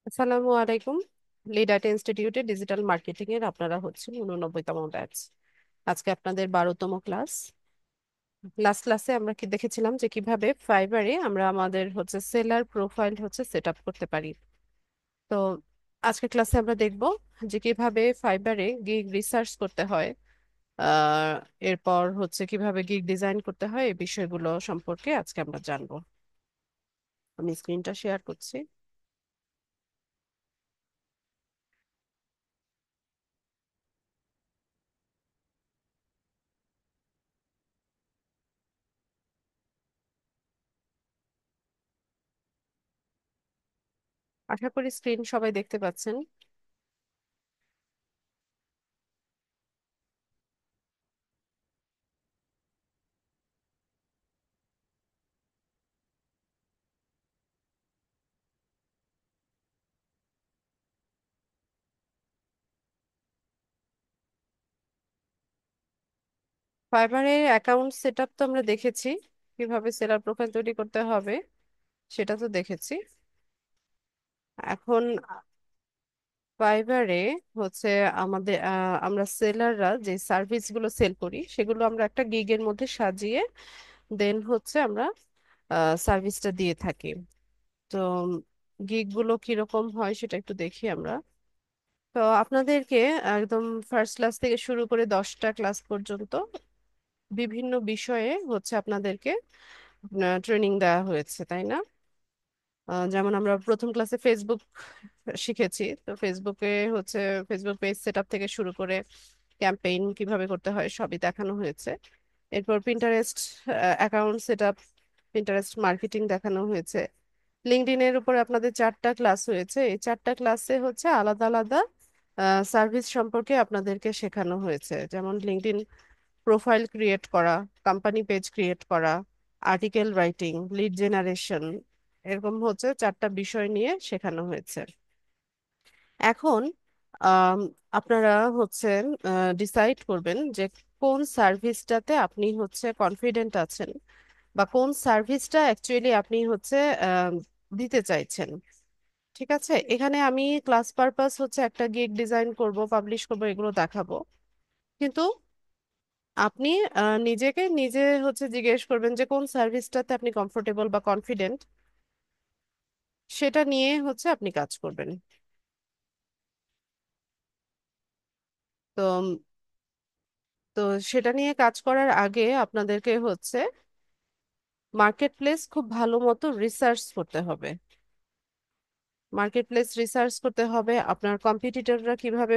আসসালামু আলাইকুম। Lead IT ইনস্টিটিউটে ডিজিটাল মার্কেটিং এর আপনারা হচ্ছেন 89তম ব্যাচ। আজকে আপনাদের 12তম ক্লাস। লাস্ট ক্লাসে আমরা কি দেখেছিলাম যে কিভাবে ফাইবারে আমরা আমাদের সেলার প্রোফাইল সেট আপ করতে পারি। তো আজকে ক্লাসে আমরা দেখব যে কিভাবে ফাইবারে গিগ রিসার্চ করতে হয়। আহ এরপর কিভাবে গিগ ডিজাইন করতে হয়, এই বিষয়গুলো সম্পর্কে আজকে আমরা জানবো। আমি স্ক্রিনটা শেয়ার করছি। আশা করি স্ক্রিন সবাই দেখতে পাচ্ছেন। ফাইবারের অ্যাকাউন্ট সেট আপ তো আমরা দেখেছি, কিভাবে সেলার প্রোফাইল তৈরি করতে হবে সেটা তো দেখেছি। এখন ফাইবারে হচ্ছে আমাদের আমরা সেলাররা যে সার্ভিস গুলো সেল করি সেগুলো আমরা একটা গিগের মধ্যে সাজিয়ে দেন আমরা সার্ভিসটা দিয়ে থাকি। তো গিগ গুলো কিরকম হয় সেটা একটু দেখি আমরা। তো আপনাদেরকে একদম ফার্স্ট ক্লাস থেকে শুরু করে 10টা ক্লাস পর্যন্ত বিভিন্ন বিষয়ে আপনাদেরকে ট্রেনিং দেওয়া হয়েছে, তাই না? যেমন আমরা প্রথম ক্লাসে ফেসবুক শিখেছি, তো ফেসবুকে হচ্ছে ফেসবুক পেজ সেট আপ থেকে শুরু করে ক্যাম্পেইন কিভাবে করতে হয় সবই দেখানো হয়েছে। এরপর Pinterest account set up, Pinterest marketing দেখানো হয়েছে। লিঙ্কডইন এর উপর আপনাদের 4টা ক্লাস হয়েছে। এই 4টা ক্লাসে আলাদা আলাদা সার্ভিস সম্পর্কে আপনাদেরকে শেখানো হয়েছে, যেমন লিঙ্কডইন প্রোফাইল ক্রিয়েট করা, কোম্পানি পেজ ক্রিয়েট করা, আর্টিকেল রাইটিং, লিড জেনারেশন, এরকম 4টা বিষয় নিয়ে শেখানো হয়েছে। এখন আম, আপনারা ডিসাইড করবেন যে কোন সার্ভিসটাতে আপনি কনফিডেন্ট আছেন, বা কোন সার্ভিসটা অ্যাকচুয়ালি আপনি আম, দিতে চাইছেন। ঠিক আছে, এখানে আমি ক্লাস পারপাস একটা গিগ ডিজাইন করব, পাবলিশ করব, এগুলো দেখাবো। কিন্তু আপনি নিজেকে নিজে জিজ্ঞেস করবেন যে কোন সার্ভিসটাতে আপনি কমফোর্টেবল বা কনফিডেন্ট, সেটা নিয়ে আপনি কাজ করবেন। তো তো সেটা নিয়ে কাজ করার আগে আপনাদেরকে মার্কেট প্লেস খুব ভালো মতো রিসার্চ করতে হবে। মার্কেট প্লেস রিসার্চ করতে হবে, আপনার কম্পিটিটররা কিভাবে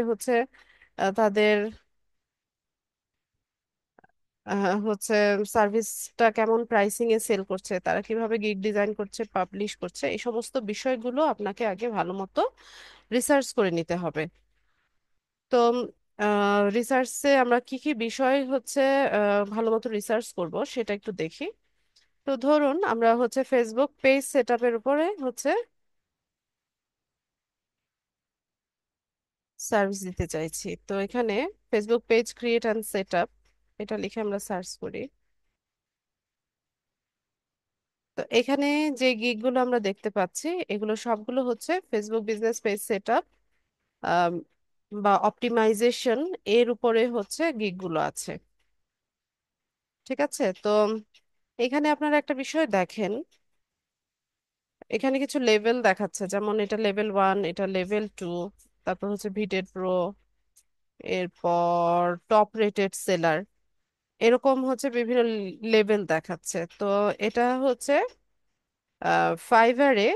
তাদের সার্ভিসটা কেমন প্রাইসিং এ সেল করছে, তারা কিভাবে গিগ ডিজাইন করছে, পাবলিশ করছে, এই সমস্ত বিষয়গুলো আপনাকে আগে ভালো মতো রিসার্চ করে নিতে হবে। তো রিসার্চে আমরা কি কি বিষয় ভালো মতো রিসার্চ করব সেটা একটু দেখি। তো ধরুন আমরা ফেসবুক পেজ সেট আপের উপরে সার্ভিস দিতে চাইছি। তো এখানে Facebook page create and set up, এটা লিখে আমরা সার্চ করি। তো এখানে যে গিগগুলো আমরা দেখতে পাচ্ছি এগুলো সবগুলো Facebook business page set up বা অপটিমাইজেশন, এর উপরে গিগগুলো আছে। ঠিক আছে, তো এখানে আপনারা একটা বিষয় দেখেন, এখানে কিছু লেভেল দেখাচ্ছে, যেমন এটা লেভেল 1, এটা লেভেল 2, তারপর ভিটেড প্রো, এরপর টপ রেটেড সেলার, এরকম বিভিন্ন লেভেল দেখাচ্ছে। তো এটা ফাইবারে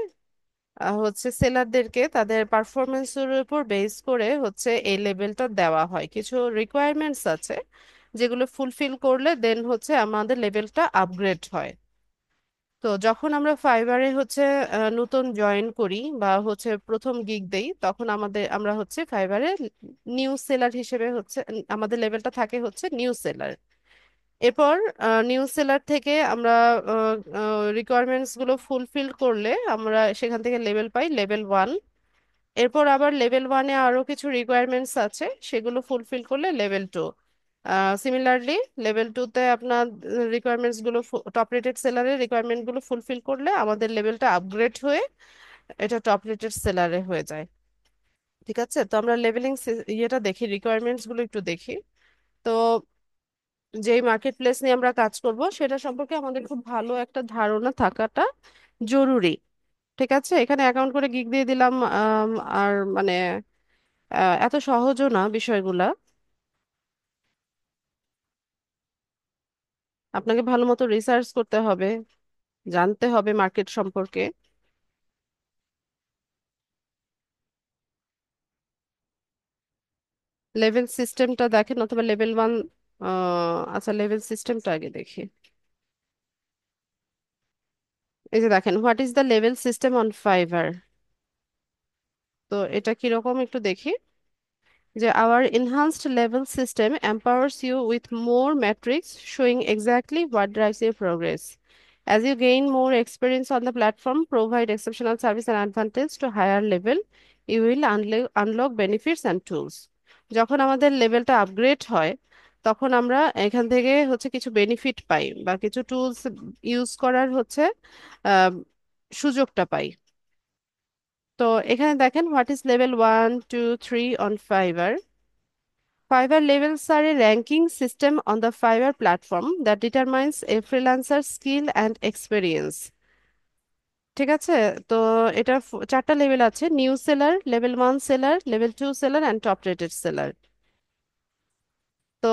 সেলারদেরকে তাদের পারফরমেন্সের উপর বেস করে এই লেভেলটা দেওয়া হয়। কিছু রিকোয়ারমেন্টস আছে যেগুলো ফুলফিল করলে দেন আমাদের লেভেলটা আপগ্রেড হয়। তো যখন আমরা ফাইবারে নতুন জয়েন করি বা প্রথম গিগ দেই, তখন আমরা ফাইবারে নিউ সেলার হিসেবে আমাদের লেভেলটা থাকে নিউ সেলার। এরপর নিউ সেলার থেকে আমরা রিকোয়ারমেন্টস গুলো ফুলফিল করলে আমরা সেখান থেকে লেভেল পাই লেভেল 1। এরপর আবার লেভেল 1-এ আরো কিছু রিকোয়ারমেন্টস আছে, সেগুলো ফুলফিল করলে লেভেল 2। সিমিলারলি লেভেল 2-তে আপনার রিকোয়ারমেন্টস গুলো, টপ রেটেড সেলারের রিকোয়ারমেন্ট গুলো ফুলফিল করলে আমাদের লেভেলটা আপগ্রেড হয়ে এটা টপ রেটেড সেলারে হয়ে যায়। ঠিক আছে, তো আমরা লেভেলিং ইয়েটা দেখি, রিকোয়ারমেন্টস গুলো একটু দেখি। তো যেই মার্কেট প্লেস নিয়ে আমরা কাজ করব সেটা সম্পর্কে আমাদের খুব ভালো একটা ধারণা থাকাটা জরুরি। ঠিক আছে, এখানে অ্যাকাউন্ট করে গিগ দিয়ে দিলাম, আর মানে এত সহজও না বিষয়গুলা। আপনাকে ভালো মতো রিসার্চ করতে হবে, জানতে হবে মার্কেট সম্পর্কে। লেভেল সিস্টেমটা দেখেন, অথবা লেভেল ওয়ান। আচ্ছা, লেভেল সিস্টেমটা আগে দেখি। এই যে দেখেন, what is the level system on fibre. তো এটা কিরকম একটু দেখি। যে our enhanced level system empowers you with more metrics showing exactly what drives your progress. As you gain more experience on the platform, provide exceptional service and advantage to higher level, you will unlock benefits and tools. যখন আমাদের লেভেলটা upgrade হয়, তখন আমরা এখান থেকে হচ্ছে কিছু বেনিফিট পাই বা কিছু টুলস ইউজ করার হচ্ছে আহ, সুযোগটা পাই। তো এখানে দেখেন, what is level 1 2 3 on fibre. Fiverr levels are a ranking system on the Fiverr platform that determines a freelancer's skill and experience. ঠিক আছে, তো এটা চারটা লেভেল আছে: new seller, level one seller, level two seller and top rated seller. তো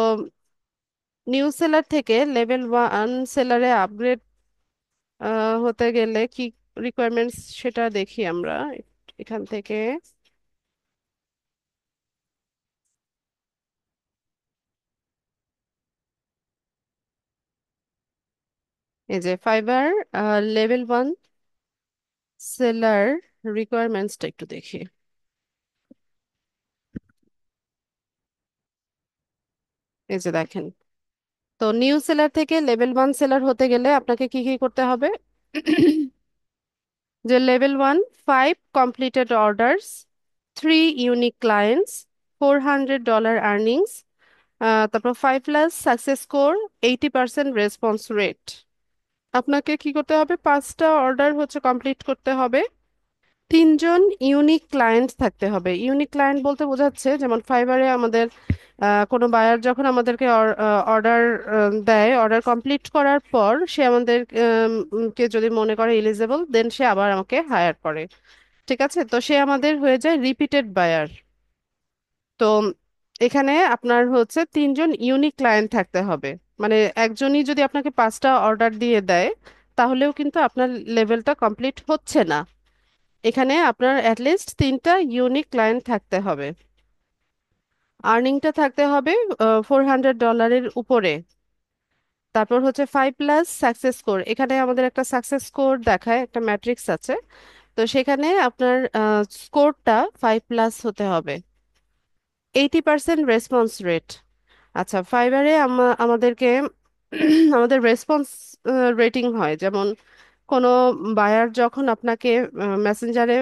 new seller থেকে one ওয়ান সেলারে আপগ্রেড হতে গেলে কি রিকোয়ারমেন্টস সেটা দেখি আমরা এখান থেকে। এই যে ফাইবার লেভেল ওয়ান সেলার রিকোয়ারমেন্টসটা একটু দেখি। এই যে দেখেন, তো নিউ সেলার থেকে লেভেল ওয়ান সেলার হতে গেলে আপনাকে কি কি করতে হবে? যে level one, 5 completed orders, 3 unique clients, $400 earnings, তারপর 5+ সাকসেস স্কোর, 80% রেসপন্স রেট। আপনাকে কি করতে হবে? 5টা অর্ডার হচ্ছে কমপ্লিট করতে হবে, 3জন ইউনিক ক্লায়েন্ট থাকতে হবে। ইউনিক ক্লায়েন্ট বলতে বোঝাচ্ছে, যেমন ফাইবারে আমাদের কোনো বায়ার যখন আমাদেরকে অর্ডার দেয়, অর্ডার কমপ্লিট করার পর সে আমাদের কে যদি মনে করে এলিজেবল, দেন সে আবার আমাকে হায়ার করে। ঠিক আছে, তো সে আমাদের হয়ে যায় রিপিটেড বায়ার। তো এখানে আপনার হচ্ছে 3জন ইউনিক ক্লায়েন্ট থাকতে হবে। মানে একজনই যদি আপনাকে 5টা অর্ডার দিয়ে দেয়, তাহলেও কিন্তু আপনার লেভেলটা কমপ্লিট হচ্ছে না। এখানে আপনার অ্যাটলিস্ট 3টা ইউনিক ক্লায়েন্ট থাকতে হবে। আর্নিংটা থাকতে হবে $400 উপরে। তারপর হচ্ছে 5+ সাকসেস স্কোর। এখানে আমাদের একটা সাকসেস স্কোর দেখায়, একটা ম্যাট্রিক্স আছে। তো সেখানে আপনার স্কোরটা 5+ হতে হবে। 80% রেসপন্স রেট। আচ্ছা, ফাইবারে আমাদেরকে আমাদের রেসপন্স রেটিং হয়, যেমন কোনো বায়ার যখন আপনাকে মেসেঞ্জারে,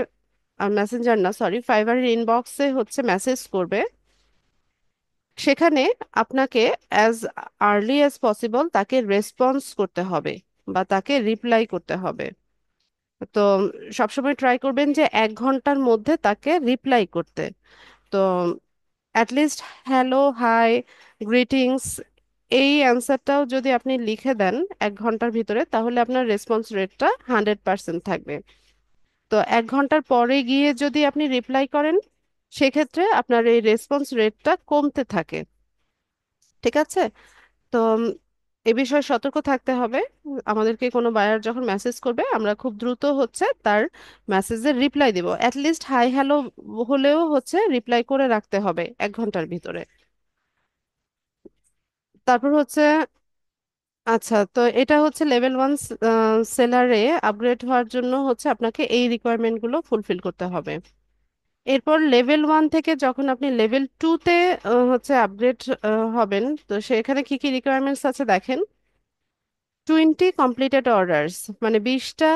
মেসেঞ্জার না সরি, ফাইবারের ইনবক্সে হচ্ছে মেসেজ করবে, সেখানে আপনাকে অ্যাজ আর্লি অ্যাজ পসিবল তাকে রেসপন্স করতে হবে বা তাকে রিপ্লাই করতে হবে। তো সবসময় ট্রাই করবেন যে 1 ঘন্টার মধ্যে তাকে রিপ্লাই করতে। তো অ্যাটলিস্ট হ্যালো, হাই, গ্রিটিংস, এই অ্যান্সারটাও যদি আপনি লিখে দেন 1 ঘন্টার ভিতরে, তাহলে আপনার রেসপন্স রেটটা 100% থাকবে। তো 1 ঘন্টার পরে গিয়ে যদি আপনি রিপ্লাই করেন, সেক্ষেত্রে আপনার এই রেসপন্স রেটটা কমতে থাকে। ঠিক আছে, তো এ বিষয়ে সতর্ক থাকতে হবে। আমাদেরকে কোনো বায়ার যখন মেসেজ করবে, আমরা খুব দ্রুত হচ্ছে তার মেসেজের রিপ্লাই দিব। অ্যাটলিস্ট হাই হ্যালো হলেও হচ্ছে রিপ্লাই করে রাখতে হবে 1 ঘন্টার ভিতরে। তারপর হচ্ছে, আচ্ছা, তো এটা হচ্ছে লেভেল ওয়ান সেলারে আপগ্রেড হওয়ার জন্য হচ্ছে আপনাকে এই রিকোয়ারমেন্টগুলো ফুলফিল করতে হবে। এরপর লেভেল ওয়ান থেকে যখন আপনি লেভেল টুতে হচ্ছে আপগ্রেড হবেন, তো সেখানে কি কি রিকোয়ারমেন্টস আছে দেখেন। 20 completed orders, মানে 20টা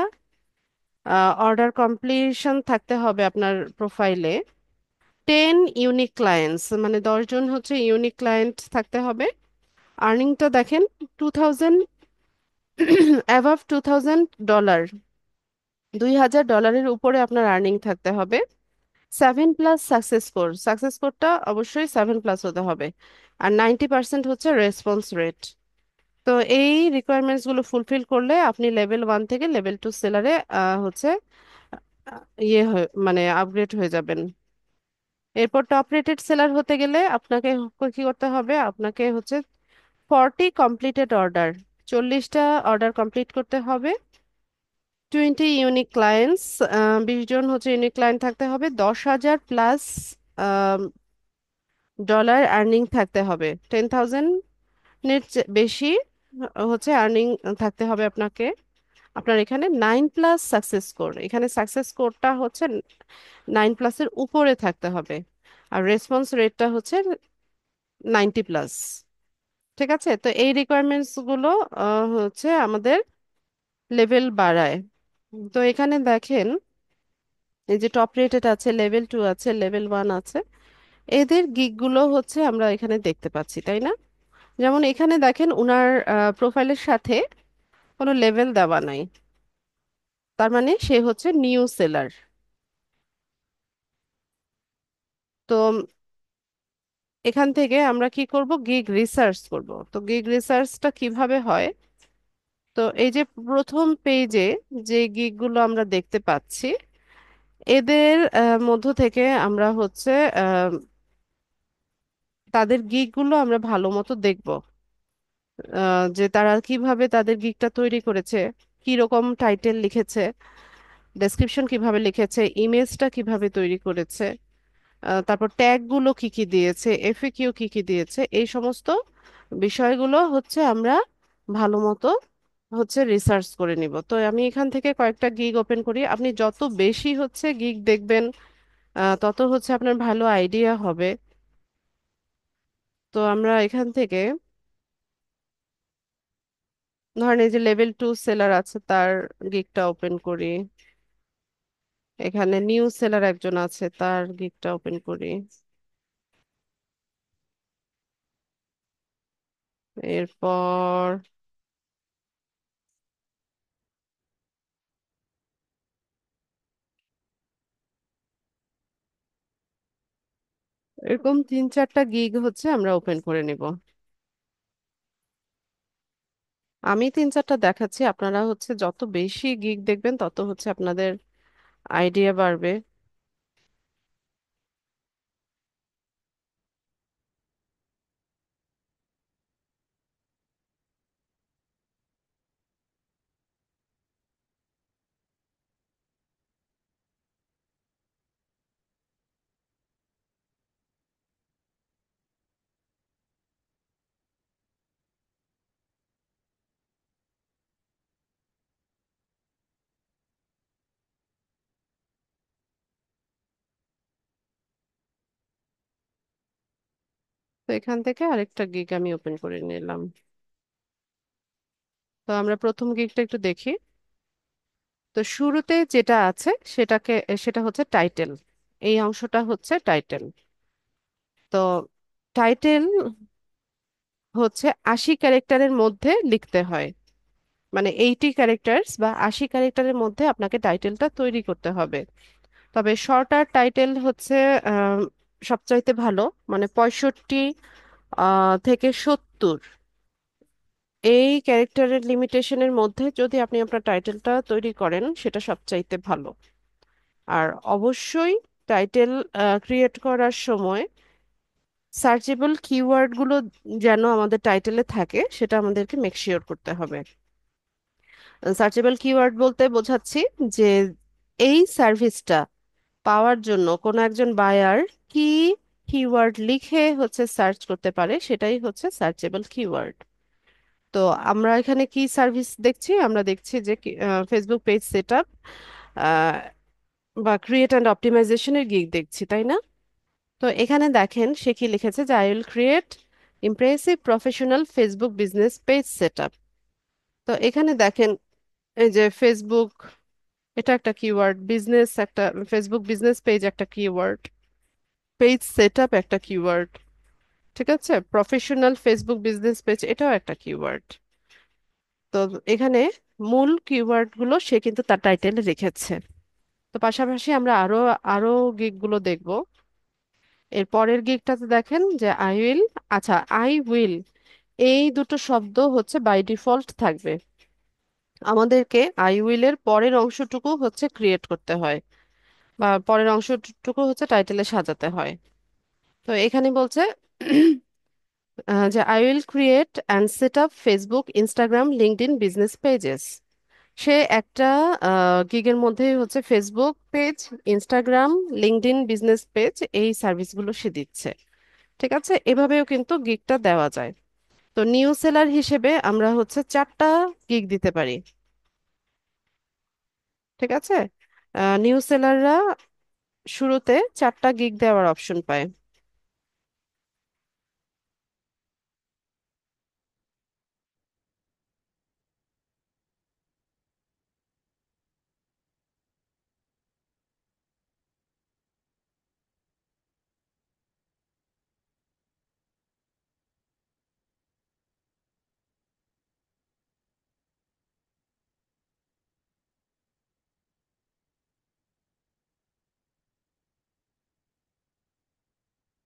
অর্ডার কমপ্লিশন থাকতে হবে আপনার প্রোফাইলে। 10 ইউনিক ক্লায়েন্টস, মানে 10জন হচ্ছে ইউনিক ক্লায়েন্ট থাকতে হবে। আর্নিংটা দেখেন, 2000 অ্যাভাভ $2000। $2,000 উপরে আপনার আর্নিং থাকতে হবে। 7+ সাকসেস স্কোরটা অবশ্যই 7+ হতে হবে। আর 90% হচ্ছে রেসপন্স রেট। তো এই রিকোয়ারমেন্টস গুলো ফুলফিল করলে আপনি লেভেল 1 থেকে লেভেল 2 সেলারে হচ্ছে মানে আপগ্রেড হয়ে যাবেন। এরপর টপ রেটেড সেলার হতে গেলে আপনাকে কি করতে হবে, আপনাকে হচ্ছে 40 কমপ্লিটেড অর্ডার, 40টা অর্ডার কমপ্লিট করতে হবে। 20 ইউনিক ক্লায়েন্টস, 20 জন হচ্ছে ইউনিক ক্লায়েন্ট থাকতে হবে। 10,000+ ডলার আর্নিং থাকতে হবে। 10,000 এর বেশি হচ্ছে আর্নিং থাকতে হবে আপনাকে। আপনার এখানে 9+ সাকসেস স্কোর, এখানে সাকসেস স্কোরটা হচ্ছে 9+-এর উপরে থাকতে হবে। আর রেসপন্স রেটটা হচ্ছে 90+। ঠিক আছে, তো এই রিকোয়ারমেন্টস গুলো হচ্ছে আমাদের লেভেল বাড়ায়। তো এখানে দেখেন, এই যে টপ রেটেড আছে, লেভেল 2 আছে, লেভেল 1 আছে, এদের গিগ গুলো হচ্ছে আমরা এখানে দেখতে পাচ্ছি, তাই না? যেমন এখানে দেখেন উনার প্রোফাইলের সাথে কোনো লেভেল দেওয়া নাই, তার মানে সে হচ্ছে নিউ সেলার। তো এখান থেকে আমরা কি করব, গিগ রিসার্চ করব। তো গিগ রিসার্চটা কিভাবে হয়, তো এই যে প্রথম পেজে যে গিগ গুলো আমরা দেখতে পাচ্ছি, এদের মধ্য থেকে আমরা হচ্ছে আহ, তাদের গিগ গুলো আমরা ভালো মতো দেখব, যে তারা কিভাবে তাদের গিগটা তৈরি করেছে, কি রকম টাইটেল লিখেছে, ডেসক্রিপশন কিভাবে লিখেছে, ইমেজটা কিভাবে তৈরি করেছে, তারপর ট্যাগ গুলো কি কি দিয়েছে, এফএকিউ কি কি দিয়েছে, এই সমস্ত বিষয়গুলো হচ্ছে আমরা ভালো মতো হচ্ছে রিসার্চ করে নিব। তো আমি এখান থেকে কয়েকটা গিগ ওপেন করি। আপনি যত বেশি হচ্ছে গিগ দেখবেন, তত হচ্ছে আপনার ভালো আইডিয়া হবে। তো আমরা এখান থেকে ধরেন এই যে লেভেল 2 সেলার আছে, তার গিগটা ওপেন করি। এখানে নিউ সেলার একজন আছে, তার গিগটা ওপেন করি। এরপর এরকম 3-4টা গিগ হচ্ছে আমরা ওপেন করে নিব। আমি 3-4টা দেখাচ্ছি, আপনারা হচ্ছে যত বেশি গিগ দেখবেন তত হচ্ছে আপনাদের আইডিয়া বাড়বে। তো এখান থেকে আরেকটা গিগ আমি ওপেন করে নিলাম। তো আমরা প্রথম গিগটা একটু দেখি। তো শুরুতে যেটা আছে সেটা হচ্ছে টাইটেল। এই অংশটা হচ্ছে টাইটেল। তো টাইটেল হচ্ছে 80 ক্যারেক্টারের মধ্যে লিখতে হয়, মানে 80 ক্যারেক্টার্স বা 80 ক্যারেক্টারের মধ্যে আপনাকে টাইটেলটা তৈরি করতে হবে। তবে শর্টার টাইটেল হচ্ছে আহ, সবচাইতে ভালো, মানে 65 থেকে 70 এই ক্যারেক্টারের লিমিটেশনের মধ্যে যদি আপনি আপনার টাইটেলটা তৈরি করেন সেটা সবচাইতে ভালো। আর অবশ্যই টাইটেল ক্রিয়েট করার সময় সার্চেবল কিওয়ার্ডগুলো যেন আমাদের টাইটেলে থাকে সেটা আমাদেরকে মেক শিওর করতে হবে। সার্চেবল কিওয়ার্ড বলতে বোঝাচ্ছি যে এই সার্ভিসটা পাওয়ার জন্য কোনো একজন বায়ার কি কিওয়ার্ড লিখে হচ্ছে সার্চ করতে পারে, সেটাই হচ্ছে সার্চেবল কিওয়ার্ড। তো আমরা এখানে কি সার্ভিস দেখছি, আমরা দেখছি যে ফেসবুক পেজ সেটআপ বা ক্রিয়েট অ্যান্ড অপটিমাইজেশনের গিগ দেখছি, তাই না? তো এখানে দেখেন সে কি লিখেছে, যে I will create impressive professional Facebook business page setup. তো এখানে দেখেন এই যে ফেসবুক, এটা একটা কিওয়ার্ড, বিজনেস একটা, ফেসবুক বিজনেস পেজ একটা কিওয়ার্ড, পেজ সেটআপ একটা কিওয়ার্ড, ঠিক আছে, প্রফেশনাল ফেসবুক বিজনেস পেজ এটাও একটা কিওয়ার্ড। তো এখানে মূল কিওয়ার্ড গুলো সে কিন্তু তার টাইটেলে রেখেছে। তো পাশাপাশি আমরা আরো আরো গিগ গুলো দেখবো। এর পরের গিগটাতে দেখেন যে আই উইল, আচ্ছা আই উইল এই দুটো শব্দ হচ্ছে বাই ডিফল্ট থাকবে। আমাদেরকে আই উইল এর পরের অংশটুকু হচ্ছে ক্রিয়েট করতে হয়, বা পরের অংশটুকু হচ্ছে টাইটেলে সাজাতে হয়। তো এখানে বলছে যে I will create and set up Facebook, Instagram, LinkedIn business pages. সে একটা গিগের মধ্যে হচ্ছে Facebook page, Instagram, LinkedIn business page এই সার্ভিসগুলো সে দিচ্ছে। ঠিক আছে, এভাবেও কিন্তু গিগটা দেওয়া যায়। তো নিউ সেলার হিসেবে আমরা হচ্ছে 4টা গিগ দিতে পারি। ঠিক আছে, নিউ সেলাররা শুরুতে 4টা গিগ দেওয়ার অপশন পায়।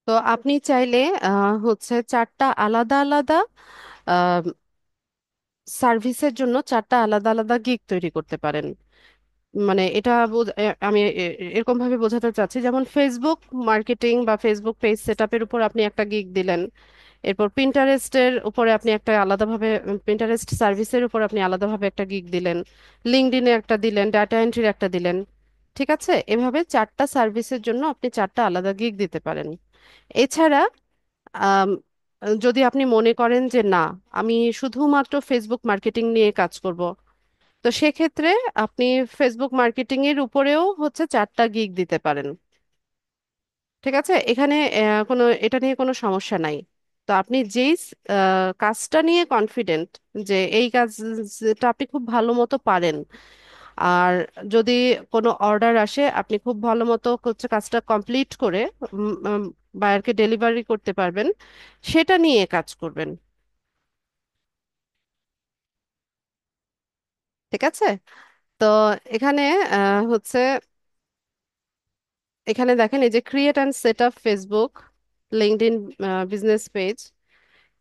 তো আপনি চাইলে হচ্ছে 4টা আলাদা আলাদা সার্ভিসের জন্য 4টা আলাদা আলাদা গিগ তৈরি করতে পারেন। মানে এটা আমি এরকম ভাবে বোঝাতে চাচ্ছি, যেমন ফেসবুক মার্কেটিং বা ফেসবুক পেজ সেটআপের উপর আপনি একটা গিগ দিলেন। এরপর পিন্টারেস্টের উপরে আপনি একটা আলাদাভাবে, পিন্টারেস্ট সার্ভিসের উপর আপনি আলাদাভাবে একটা গিগ দিলেন। লিঙ্কডইনে একটা দিলেন, ডাটা এন্ট্রির একটা দিলেন। ঠিক আছে, এভাবে 4টা সার্ভিসের জন্য আপনি 4টা আলাদা গিগ দিতে পারেন। এছাড়া আম, যদি আপনি মনে করেন যে না, আমি শুধুমাত্র ফেসবুক মার্কেটিং নিয়ে কাজ করব, তো সেক্ষেত্রে আপনি ফেসবুক মার্কেটিং এর উপরেও হচ্ছে 4টা গিগ দিতে পারেন। ঠিক আছে, এখানে এটা নিয়ে কোনো সমস্যা নাই। তো আপনি যেই কাজটা নিয়ে কনফিডেন্ট, যে এই কাজটা আপনি খুব ভালো মতো পারেন, আর যদি কোনো অর্ডার আসে আপনি খুব ভালো মতো হচ্ছে কাজটা কমপ্লিট করে বায়ারকে ডেলিভারি করতে পারবেন, সেটা নিয়ে কাজ করবেন। ঠিক আছে, তো এখানে হচ্ছে, এখানে দেখেন এই যে create and set up Facebook, LinkedIn business page,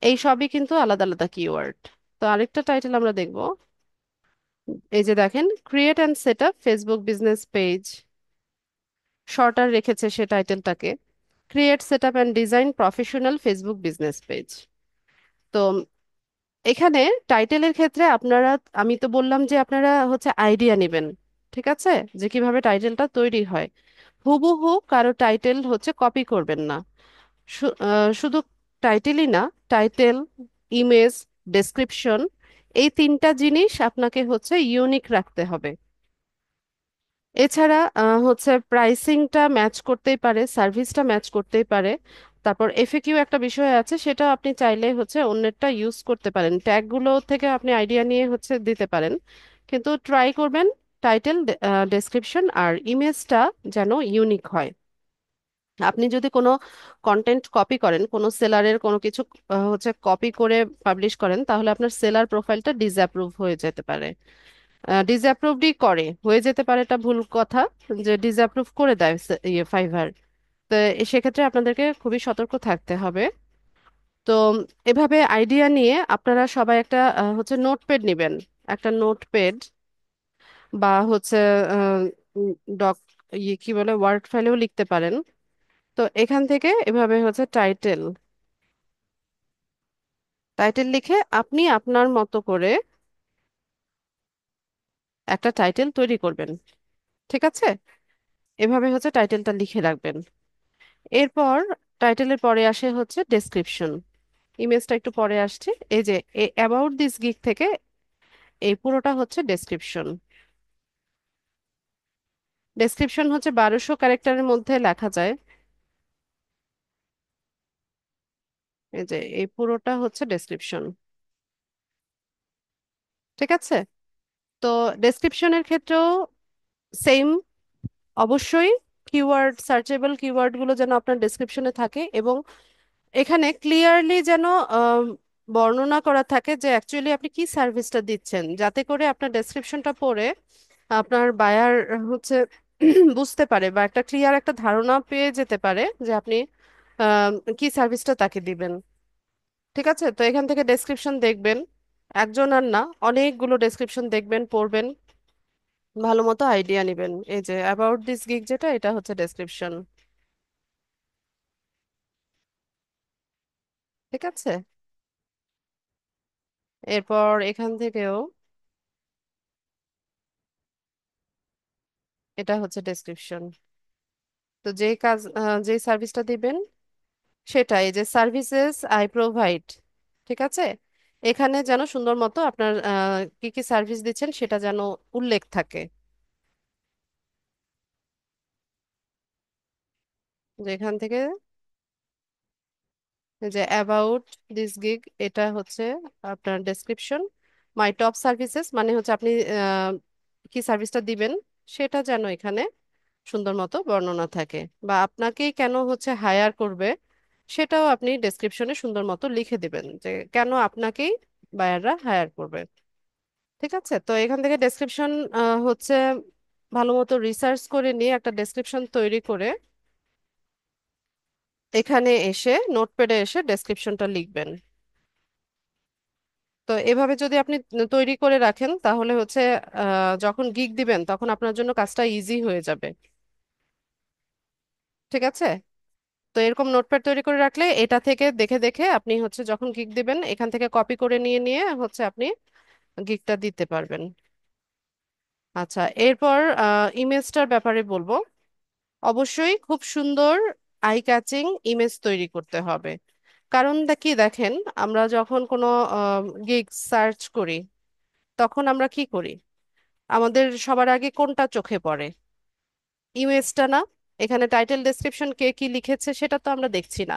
এই সবই কিন্তু আলাদা আলাদা কিওয়ার্ড। তো আরেকটা টাইটেল আমরা দেখব। এই যে দেখেন create and set up Facebook business page, shorter রেখেছে সে টাইটেলটাকে create set up and design professional Facebook business page. তো এখানে টাইটেলের ক্ষেত্রে আপনারা, আমি তো বললাম যে আপনারা হচ্ছে আইডিয়া নেবেন। ঠিক আছে, যে কিভাবে টাইটেলটা তৈরি হয়। হুবহু কারো টাইটেল হচ্ছে কপি করবেন না। শুধু টাইটেলই না, টাইটেল, ইমেজ, ডেসক্রিপশন, এই 3টা জিনিস আপনাকে হচ্ছে ইউনিক রাখতে হবে। এছাড়া হচ্ছে প্রাইসিংটা ম্যাচ করতেই পারে, সার্ভিসটা ম্যাচ করতেই পারে। তারপর এফএকিউ একটা বিষয় আছে, সেটা আপনি চাইলে হচ্ছে অন্যেরটা ইউজ করতে পারেন, ট্যাগগুলো থেকে আপনি আইডিয়া নিয়ে হচ্ছে দিতে পারেন। কিন্তু ট্রাই করবেন টাইটেল, ডেসক্রিপশন আর ইমেজটা যেন ইউনিক হয়। আপনি যদি কোনো কন্টেন্ট কপি করেন, কোনো সেলারের কোনো কিছু হচ্ছে কপি করে পাবলিশ করেন, তাহলে আপনার সেলার প্রোফাইলটা ডিসঅ্যাপ্রুভ হয়ে যেতে পারে। ডিসঅ্যাপ্রুভডই করে, হয়ে যেতে পারে এটা ভুল কথা, যে ডিসঅ্যাপ্রুভ করে দেয় ফাইভার। তো সেক্ষেত্রে আপনাদেরকে খুবই সতর্ক থাকতে হবে। তো এভাবে আইডিয়া নিয়ে আপনারা সবাই একটা হচ্ছে নোটপ্যাড নেবেন। একটা নোটপ্যাড বা হচ্ছে ডক, কি বলে, ওয়ার্ড ফাইলেও লিখতে পারেন। তো এখান থেকে এভাবে হচ্ছে টাইটেল টাইটেল লিখে আপনি আপনার মতো করে একটা টাইটেল তৈরি করবেন। ঠিক আছে, এভাবে হচ্ছে টাইটেলটা লিখে রাখবেন। এরপর টাইটেলের পরে আসে হচ্ছে ডেসক্রিপশন। ইমেজটা একটু পরে আসছে। এই যে অ্যাবাউট দিস গিগ থেকে এই পুরোটা হচ্ছে ডেসক্রিপশন। ডেসক্রিপশন হচ্ছে 1200 ক্যারেক্টারের মধ্যে লেখা যায়। এই যে এই পুরোটা হচ্ছে ডেসক্রিপশন। ঠিক আছে, তো ডেসক্রিপশনের ক্ষেত্রেও সেম, অবশ্যই কিওয়ার্ড, সার্চেবল কিওয়ার্ড গুলো যেন আপনার ডেসক্রিপশনে থাকে, এবং এখানে ক্লিয়ারলি যেন বর্ণনা করা থাকে যে অ্যাকচুয়ালি আপনি কি সার্ভিসটা দিচ্ছেন, যাতে করে আপনার ডেসক্রিপশনটা পড়ে আপনার বায়ার হচ্ছে বুঝতে পারে বা একটা ক্লিয়ার একটা ধারণা পেয়ে যেতে পারে যে আপনি আহ, কি সার্ভিসটা তাকে দিবেন। ঠিক আছে, তো এখান থেকে ডেসক্রিপশন দেখবেন, একজন আর না, অনেকগুলো ডেসক্রিপশন দেখবেন, পড়বেন, ভালো মতো আইডিয়া নেবেন। এই যে অ্যাবাউট দিস গিগ, যেটা এটা হচ্ছে ডেসক্রিপশন। ঠিক আছে, এরপর এখান থেকেও এটা হচ্ছে ডেসক্রিপশন। তো যেই কাজ যেই সার্ভিসটা দিবেন সেটাই, যে সার্ভিসেস আই প্রোভাইড। ঠিক আছে, এখানে যেন সুন্দর মতো আপনার কি কি সার্ভিস দিচ্ছেন সেটা যেন উল্লেখ থাকে। যেখান থেকে যে অ্যাবাউট দিস গিগ, এটা হচ্ছে আপনার ডেসক্রিপশন। মাই টপ সার্ভিসেস মানে হচ্ছে আপনি কি সার্ভিসটা দিবেন সেটা যেন এখানে সুন্দর মতো বর্ণনা থাকে, বা আপনাকেই কেন হচ্ছে হায়ার করবে সেটাও আপনি ডেসক্রিপশনে সুন্দর মতো লিখে দিবেন যে কেন আপনাকেই বায়াররা হায়ার করবে। ঠিক আছে, তো এখান থেকে ডেসক্রিপশন হচ্ছে ভালো মতো রিসার্চ করে নিয়ে একটা ডেসক্রিপশন তৈরি করে এখানে এসে নোটপ্যাডে এসে ডেসক্রিপশনটা লিখবেন। তো এভাবে যদি আপনি তৈরি করে রাখেন তাহলে হচ্ছে যখন গিগ দিবেন তখন আপনার জন্য কাজটা ইজি হয়ে যাবে। ঠিক আছে, তো এরকম নোটপ্যাড তৈরি করে রাখলে এটা থেকে দেখে দেখে আপনি হচ্ছে যখন গিগ দিবেন এখান থেকে কপি করে নিয়ে নিয়ে হচ্ছে আপনি গিগটা দিতে পারবেন। আচ্ছা, এরপর ইমেজটার ব্যাপারে বলবো। অবশ্যই খুব সুন্দর আই ক্যাচিং ইমেজ তৈরি করতে হবে। কারণ কি দেখেন, আমরা যখন কোনো গিগ সার্চ করি তখন আমরা কি করি, আমাদের সবার আগে কোনটা চোখে পড়ে? ইমেজটা না? এখানে টাইটেল ডেসক্রিপশন কে কি লিখেছে সেটা তো আমরা দেখছি না।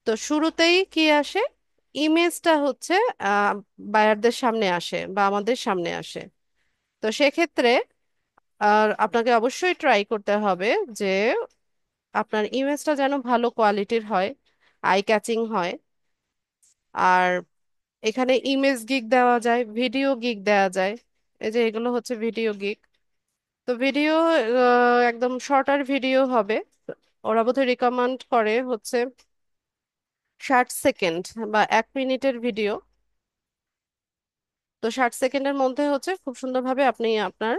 তো শুরুতেই কি আসে, ইমেজটা হচ্ছে আহ বায়ারদের সামনে আসে বা আমাদের সামনে আসে। তো সেক্ষেত্রে আর আপনাকে অবশ্যই ট্রাই করতে হবে যে আপনার ইমেজটা যেন ভালো কোয়ালিটির হয়, আই ক্যাচিং হয়। আর এখানে ইমেজ গিগ দেওয়া যায়, ভিডিও গিগ দেওয়া যায়। এই যে এগুলো হচ্ছে ভিডিও গিগ। তো ভিডিও একদম শর্টার ভিডিও হবে। ওরা বোধহয় রিকমেন্ড করে হচ্ছে 60 সেকেন্ড বা 1 মিনিটের ভিডিও। তো 60 সেকেন্ডের মধ্যে হচ্ছে খুব সুন্দরভাবে আপনি আপনার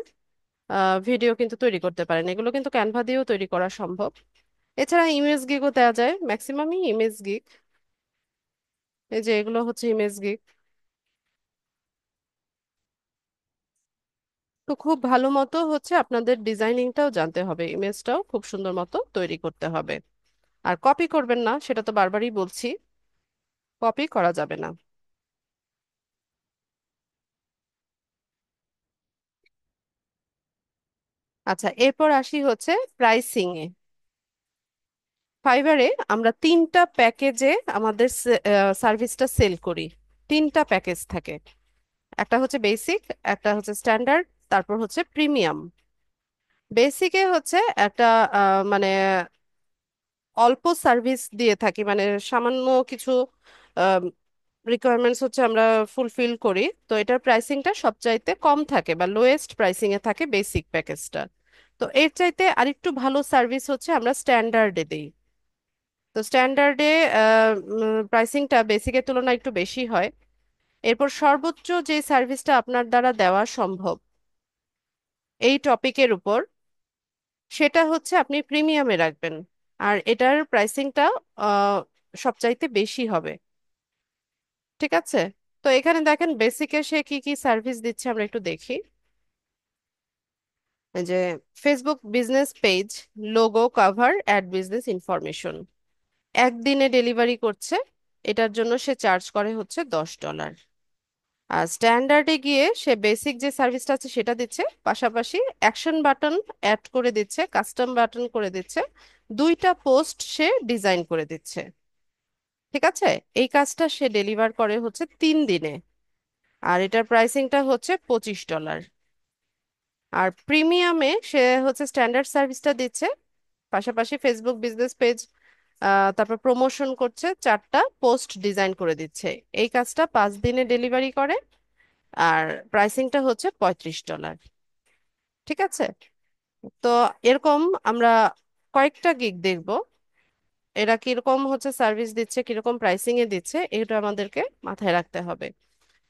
ভিডিও কিন্তু তৈরি করতে পারেন। এগুলো কিন্তু ক্যানভা দিয়েও তৈরি করা সম্ভব। এছাড়া ইমেজ গিগও দেওয়া যায়, ম্যাক্সিমামই ইমেজ গিগ। এই যে এগুলো হচ্ছে ইমেজ গিগ। তো খুব ভালো মতো হচ্ছে আপনাদের ডিজাইনিংটাও জানতে হবে, ইমেজটাও খুব সুন্দর মতো তৈরি করতে হবে। আর কপি করবেন না, সেটা তো বারবারই বলছি, কপি করা যাবে না। আচ্ছা, এরপর আসি হচ্ছে প্রাইসিং এ। ফাইবারে আমরা 3টা প্যাকেজে আমাদের সার্ভিসটা সেল করি। 3টা প্যাকেজ থাকে, একটা হচ্ছে বেসিক, একটা হচ্ছে স্ট্যান্ডার্ড, তারপর হচ্ছে প্রিমিয়াম। বেসিকে হচ্ছে একটা মানে অল্প সার্ভিস দিয়ে থাকি, মানে সামান্য কিছু রিকোয়ারমেন্টস হচ্ছে আমরা ফুলফিল করি। তো এটার প্রাইসিংটা সবচাইতে কম থাকে বা লোয়েস্ট প্রাইসিং এ থাকে বেসিক প্যাকেজটা। তো এর চাইতে আরেকটু ভালো সার্ভিস হচ্ছে আমরা স্ট্যান্ডার্ডে দিই। তো স্ট্যান্ডার্ডে প্রাইসিংটা বেসিকের তুলনায় একটু বেশি হয়। এরপর সর্বোচ্চ যে সার্ভিসটা আপনার দ্বারা দেওয়া সম্ভব এই টপিকের উপর, সেটা হচ্ছে আপনি প্রিমিয়ামে রাখবেন। আর এটার প্রাইসিংটা সবচাইতে বেশি হবে। ঠিক আছে, তো এখানে দেখেন বেসিকে সে কি কি সার্ভিস দিচ্ছে আমরা একটু দেখি। এই যে Facebook business page, logo, cover, ad, business information, একদিনে ডেলিভারি করছে। এটার জন্য সে চার্জ করে হচ্ছে $10। আর স্ট্যান্ডার্ডে গিয়ে সে বেসিক যে সার্ভিসটা আছে সেটা দিচ্ছে, পাশাপাশি অ্যাকশন বাটন অ্যাড করে দিচ্ছে, কাস্টম বাটন করে দিচ্ছে, 2টা পোস্ট সে ডিজাইন করে দিচ্ছে। ঠিক আছে, এই কাজটা সে ডেলিভার করে হচ্ছে 3 দিনে। আর এটার প্রাইসিংটা হচ্ছে $25। আর প্রিমিয়ামে সে হচ্ছে স্ট্যান্ডার্ড সার্ভিসটা দিচ্ছে, পাশাপাশি ফেসবুক বিজনেস পেজ তারপর প্রমোশন করছে, 4টা পোস্ট ডিজাইন করে দিচ্ছে। এই কাজটা 5 দিনে ডেলিভারি করে। আর প্রাইসিংটা হচ্ছে $35। ঠিক আছে? তো এরকম আমরা কয়েকটা গিগ দেখব, এরা কিরকম হচ্ছে সার্ভিস দিচ্ছে, কিরকম প্রাইসিং এ দিচ্ছে, এটা আমাদেরকে মাথায় রাখতে হবে।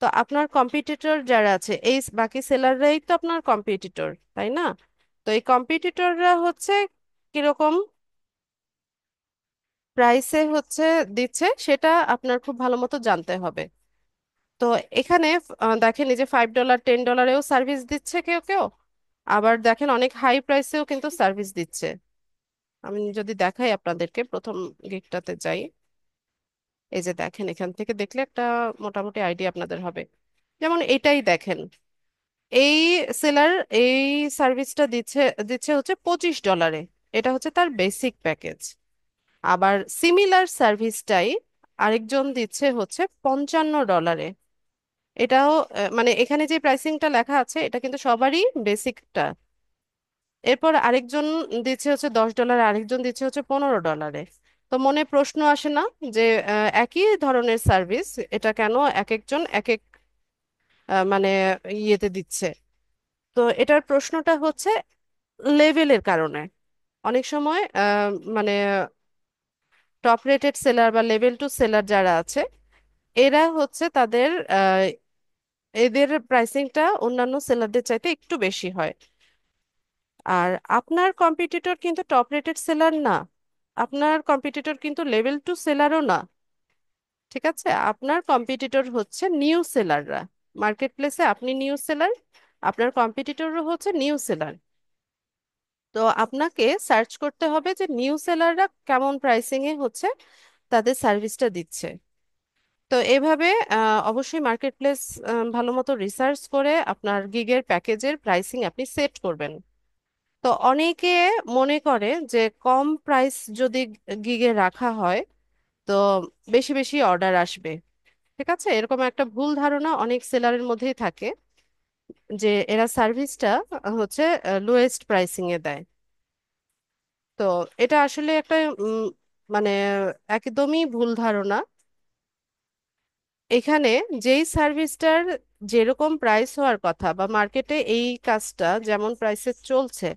তো আপনার কম্পিটিটর যারা আছে, এই বাকি সেলাররাই তো আপনার কম্পিটিটর, তাই না? তো এই কম্পিটিটররা হচ্ছে কিরকম প্রাইসে হচ্ছে দিচ্ছে, সেটা আপনার খুব ভালো মতো জানতে হবে। তো এখানে দেখেন, এই যে $5 $10-এও সার্ভিস দিচ্ছে কেউ কেউ, আবার দেখেন অনেক হাই প্রাইসেও কিন্তু সার্ভিস দিচ্ছে। আমি যদি দেখাই আপনাদেরকে, প্রথম গিগটাতে যাই। এই যে দেখেন, এখান থেকে দেখলে একটা মোটামুটি আইডিয়া আপনাদের হবে। যেমন এটাই দেখেন, এই সেলার এই সার্ভিসটা দিচ্ছে দিচ্ছে হচ্ছে $25। এটা হচ্ছে তার বেসিক প্যাকেজ। আবার সিমিলার সার্ভিসটাই আরেকজন দিচ্ছে হচ্ছে $55। এটাও মানে এখানে যে প্রাইসিংটা লেখা আছে এটা কিন্তু সবারই বেসিকটা। এরপর আরেকজন দিচ্ছে হচ্ছে $10, আরেকজন দিচ্ছে হচ্ছে $15। তো মনে প্রশ্ন আসে না যে একই ধরনের সার্ভিস এটা কেন এক একজন এক এক মানে ইয়েতে দিচ্ছে? তো এটার প্রশ্নটা হচ্ছে লেভেলের কারণে। অনেক সময় মানে টপ রেটেড সেলার বা লেভেল টু সেলার যারা আছে, এরা হচ্ছে তাদের এদের প্রাইসিংটা অন্যান্য সেলারদের চাইতে একটু বেশি হয়। আর আপনার কম্পিটিটর কিন্তু টপ রেটেড সেলার না, আপনার কম্পিটিটর কিন্তু লেভেল টু সেলারও না। ঠিক আছে? আপনার কম্পিটিটর হচ্ছে নিউ সেলাররা। মার্কেট প্লেসে আপনি নিউ সেলার, আপনার কম্পিটিটরও হচ্ছে নিউ সেলার। তো আপনাকে সার্চ করতে হবে যে নিউ সেলাররা কেমন প্রাইসিং এ হচ্ছে তাদের সার্ভিসটা দিচ্ছে। তো এভাবে অবশ্যই মার্কেট প্লেস ভালো মতো রিসার্চ করে আপনার গিগের প্যাকেজের প্রাইসিং আপনি সেট করবেন। তো অনেকে মনে করে যে কম প্রাইস যদি গিগে রাখা হয় তো বেশি বেশি অর্ডার আসবে। ঠিক আছে? এরকম একটা ভুল ধারণা অনেক সেলারের মধ্যেই থাকে, যে এরা সার্ভিসটা হচ্ছে লোয়েস্ট প্রাইসিং এ দেয়। তো এটা আসলে একটা মানে একদমই ভুল ধারণা। এখানে যেই সার্ভিসটার যেরকম প্রাইস হওয়ার কথা বা মার্কেটে এই কাজটা যেমন প্রাইসে চলছে,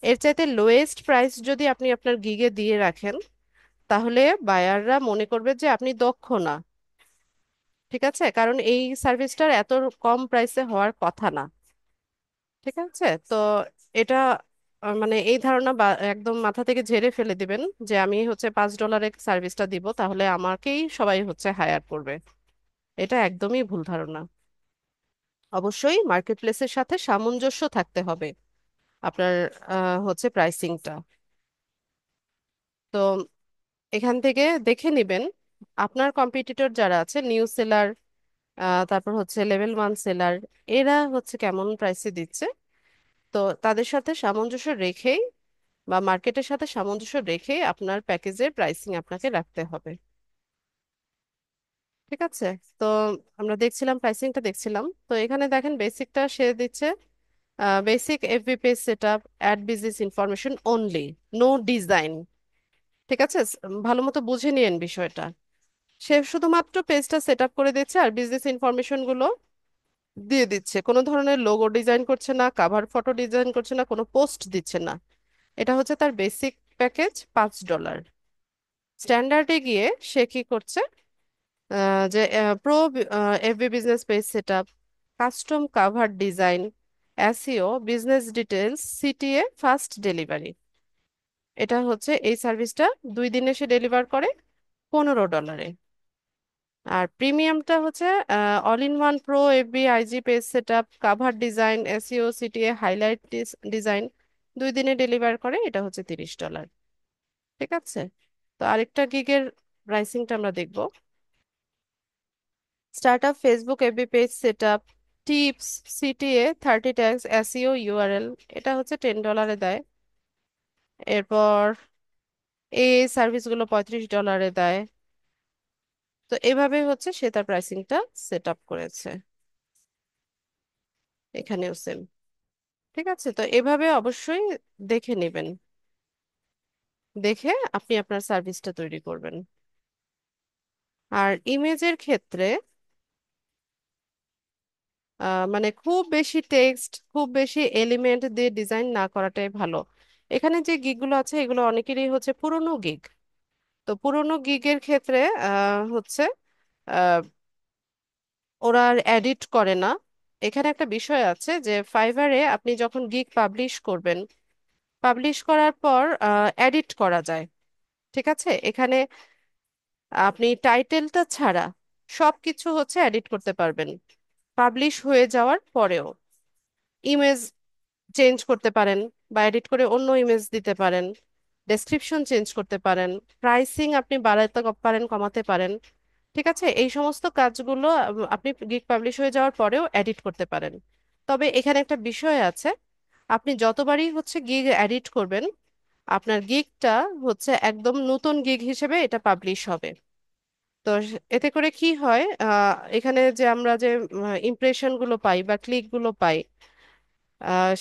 এর চাইতে লোয়েস্ট প্রাইস যদি আপনি আপনার গিগে দিয়ে রাখেন, তাহলে বায়াররা মনে করবে যে আপনি দক্ষ না। ঠিক আছে? কারণ এই সার্ভিসটার এত কম প্রাইসে হওয়ার কথা না। ঠিক আছে? তো এটা মানে এই ধারণা একদম মাথা থেকে ঝেড়ে ফেলে দিবেন যে আমি হচ্ছে $5 সার্ভিসটা দিব তাহলে আমাকেই সবাই হচ্ছে হায়ার করবে। এটা একদমই ভুল ধারণা। অবশ্যই মার্কেট প্লেসের সাথে সামঞ্জস্য থাকতে হবে আপনার হচ্ছে প্রাইসিংটা। তো এখান থেকে দেখে নিবেন আপনার কম্পিটিটর যারা আছে, নিউ সেলার, তারপর হচ্ছে লেভেল 1 সেলার, এরা হচ্ছে কেমন প্রাইসে দিচ্ছে। তো তাদের সাথে সামঞ্জস্য রেখেই বা মার্কেটের সাথে সামঞ্জস্য রেখেই আপনার প্যাকেজের প্রাইসিং আপনাকে রাখতে হবে। ঠিক আছে? তো আমরা দেখছিলাম, প্রাইসিংটা দেখছিলাম। তো এখানে দেখেন বেসিকটা সে দিচ্ছে basic FB page set up, add business information only, no design. ঠিক আছে? ভালো মতো বুঝে নিয়েন বিষয়টা। সে শুধুমাত্র পেজটা সেট আপ করে দিচ্ছে আর বিজনেস ইনফরমেশন গুলো দিয়ে দিচ্ছে, কোনো ধরনের লোগো ডিজাইন করছে না, কাভার ফটো ডিজাইন করছে না, কোনো পোস্ট দিচ্ছে না। এটা হচ্ছে তার বেসিক প্যাকেজ, $5। স্ট্যান্ডার্ডে গিয়ে সে কি করছে, যে pro FB business page set up, custom cover design, SEO, business details, CTA, fast delivery. এটা হচ্ছে এই সার্ভিসটা 2 দিনে সে ডেলিভার করে $15। আর প্রিমিয়ামটা হচ্ছে all in one pro FB IG page set up, cover design, SEO, CTA, highlight design, 2 দিনে ডেলিভার করে, এটা হচ্ছে $30। ঠিক আছে? তো আরেকটা গিগের প্রাইসিংটা আমরা দেখব। Startup Facebook FB page set up, tips, CTA, 30 tax, SEO, URL, এটা হচ্ছে $10 দেয়। এরপর এই সার্ভিসগুলো $35 দেয়। তো এভাবে হচ্ছে সে তার প্রাইসিংটা সেট আপ করেছে। এখানেও সেম। ঠিক আছে? তো এভাবে অবশ্যই দেখে নেবেন। দেখে আপনি আপনার সার্ভিসটা তৈরি করবেন। আর ইমেজের ক্ষেত্রে মানে খুব বেশি টেক্সট, খুব বেশি এলিমেন্ট দিয়ে ডিজাইন না করাটাই ভালো। এখানে যে গিগগুলো আছে এগুলো অনেকেরই হচ্ছে পুরোনো গিগ। তো পুরোনো গিগের ক্ষেত্রে হচ্ছে আহ, ওরা আর এডিট করে না। এখানে একটা বিষয় আছে যে ফাইবারে আপনি যখন গিগ পাবলিশ করবেন, পাবলিশ করার পর এডিট করা যায়। ঠিক আছে, এখানে আপনি টাইটেলটা ছাড়া সবকিছু হচ্ছে এডিট করতে পারবেন পাবলিশ হয়ে যাওয়ার পরেও। ইমেজ চেঞ্জ করতে পারেন, বা এডিট করে অন্য ইমেজ দিতে পারেন, ডেসক্রিপশন চেঞ্জ করতে পারেন, প্রাইসিং আপনি বাড়াতে পারেন, কমাতে পারেন। ঠিক আছে, এই সমস্ত কাজগুলো আপনি গিগ পাবলিশ হয়ে যাওয়ার পরেও এডিট করতে পারেন। তবে এখানে একটা বিষয় আছে, আপনি যতবারই হচ্ছে গিগ এডিট করবেন, আপনার গিগটা হচ্ছে একদম নতুন গিগ হিসেবে এটা পাবলিশ হবে। তো এতে করে কি হয়, এখানে যে আমরা যে ইমপ্রেশন গুলো পাই বা ক্লিক গুলো পাই,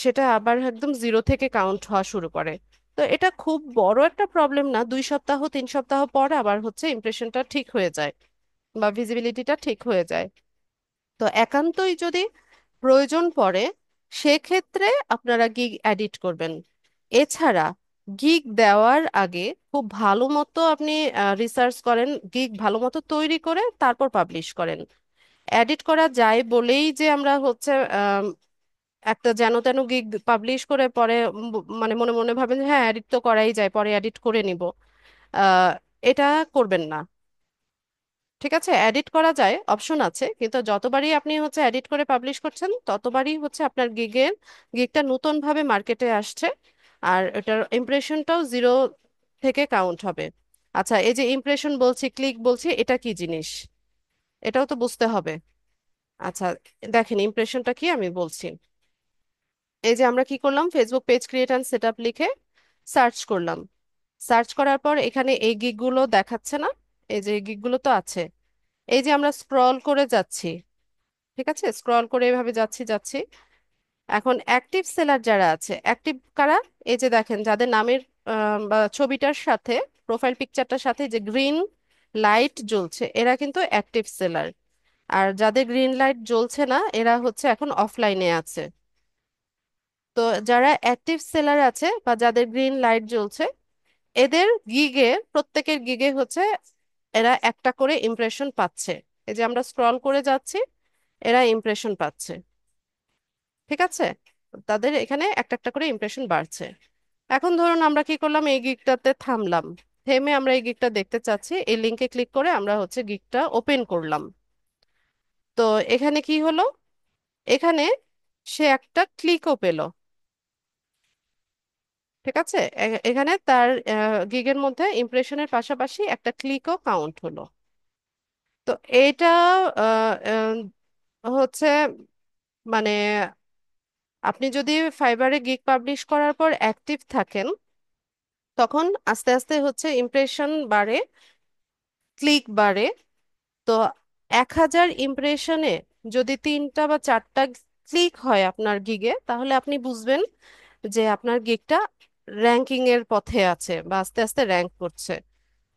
সেটা আবার একদম জিরো থেকে কাউন্ট হওয়া শুরু করে। তো এটা খুব বড় একটা প্রবলেম না, 2 সপ্তাহ 3 সপ্তাহ পর আবার হচ্ছে ইমপ্রেশনটা ঠিক হয়ে যায় বা ভিজিবিলিটিটা ঠিক হয়ে যায়। তো একান্তই যদি প্রয়োজন পড়ে, সেক্ষেত্রে আপনারা গিগ এডিট করবেন। এছাড়া গিগ দেওয়ার আগে খুব ভালো মতো আপনি রিসার্চ করেন, গিগ ভালো মতো তৈরি করে তারপর পাবলিশ করেন। এডিট করা যায় বলেই যে আমরা হচ্ছে একটা যেন তেন গিগ পাবলিশ করে পরে মানে মনে মনে ভাবেন যে হ্যাঁ এডিট তো করাই যায়, পরে এডিট করে নিব, আহ, এটা করবেন না। ঠিক আছে, এডিট করা যায়, অপশন আছে, কিন্তু যতবারই আপনি হচ্ছে এডিট করে পাবলিশ করছেন ততবারই হচ্ছে আপনার গিগটা নতুন ভাবে মার্কেটে আসছে, আর এটার ইমপ্রেশনটাও জিরো থেকে কাউন্ট হবে। আচ্ছা, এই যে ইমপ্রেশন বলছি, ক্লিক বলছি, এটা কি জিনিস এটাও তো বুঝতে হবে। আচ্ছা, দেখেন ইমপ্রেশনটা কি আমি বলছি। এই যে আমরা কি করলাম, Facebook page create and set up লিখে সার্চ করলাম। সার্চ করার পর এখানে এই গিগগুলো দেখাচ্ছে না? এই যে গিগগুলো তো আছে। এই যে আমরা স্ক্রল করে যাচ্ছি, ঠিক আছে, স্ক্রল করে এভাবে যাচ্ছি যাচ্ছি। এখন অ্যাক্টিভ সেলার যারা আছে, অ্যাক্টিভ কারা? এই যে দেখেন যাদের নামের বা ছবিটার সাথে, প্রোফাইল পিকচারটার সাথে যে গ্রিন লাইট জ্বলছে, এরা কিন্তু অ্যাক্টিভ সেলার। আর যাদের গ্রিন লাইট জ্বলছে না, এরা হচ্ছে এখন অফলাইনে আছে। তো যারা অ্যাক্টিভ সেলার আছে বা যাদের গ্রিন লাইট জ্বলছে, এদের গিগে, প্রত্যেকের গিগে হচ্ছে এরা একটা করে ইমপ্রেশন পাচ্ছে। এই যে আমরা স্ক্রল করে যাচ্ছি, এরা ইমপ্রেশন পাচ্ছে। ঠিক আছে, তাদের এখানে একটা একটা করে ইমপ্রেশন বাড়ছে। এখন ধরুন আমরা কি করলাম, এই গিগটাতে থামলাম, থেমে আমরা এই গিগটা দেখতে চাচ্ছি, এই লিঙ্কে ক্লিক করে আমরা হচ্ছে গিগটা ওপেন করলাম। তো এখানে কি হলো, এখানে সে একটা ক্লিকও পেলো। ঠিক আছে, এখানে তার গিগের মধ্যে ইমপ্রেশনের পাশাপাশি একটা ক্লিকও কাউন্ট হলো। তো এইটা আহ, হচ্ছে মানে আপনি যদি ফাইবারে গিগ পাবলিশ করার পর অ্যাক্টিভ থাকেন, তখন আস্তে আস্তে হচ্ছে ইমপ্রেশন বাড়ে, ক্লিক বাড়ে। তো 1000 ইমপ্রেশনে যদি 3টা বা 4টা ক্লিক হয় আপনার গিগে, তাহলে আপনি বুঝবেন যে আপনার গিগটা র্যাঙ্কিং এর পথে আছে বা আস্তে আস্তে র্যাঙ্ক করছে।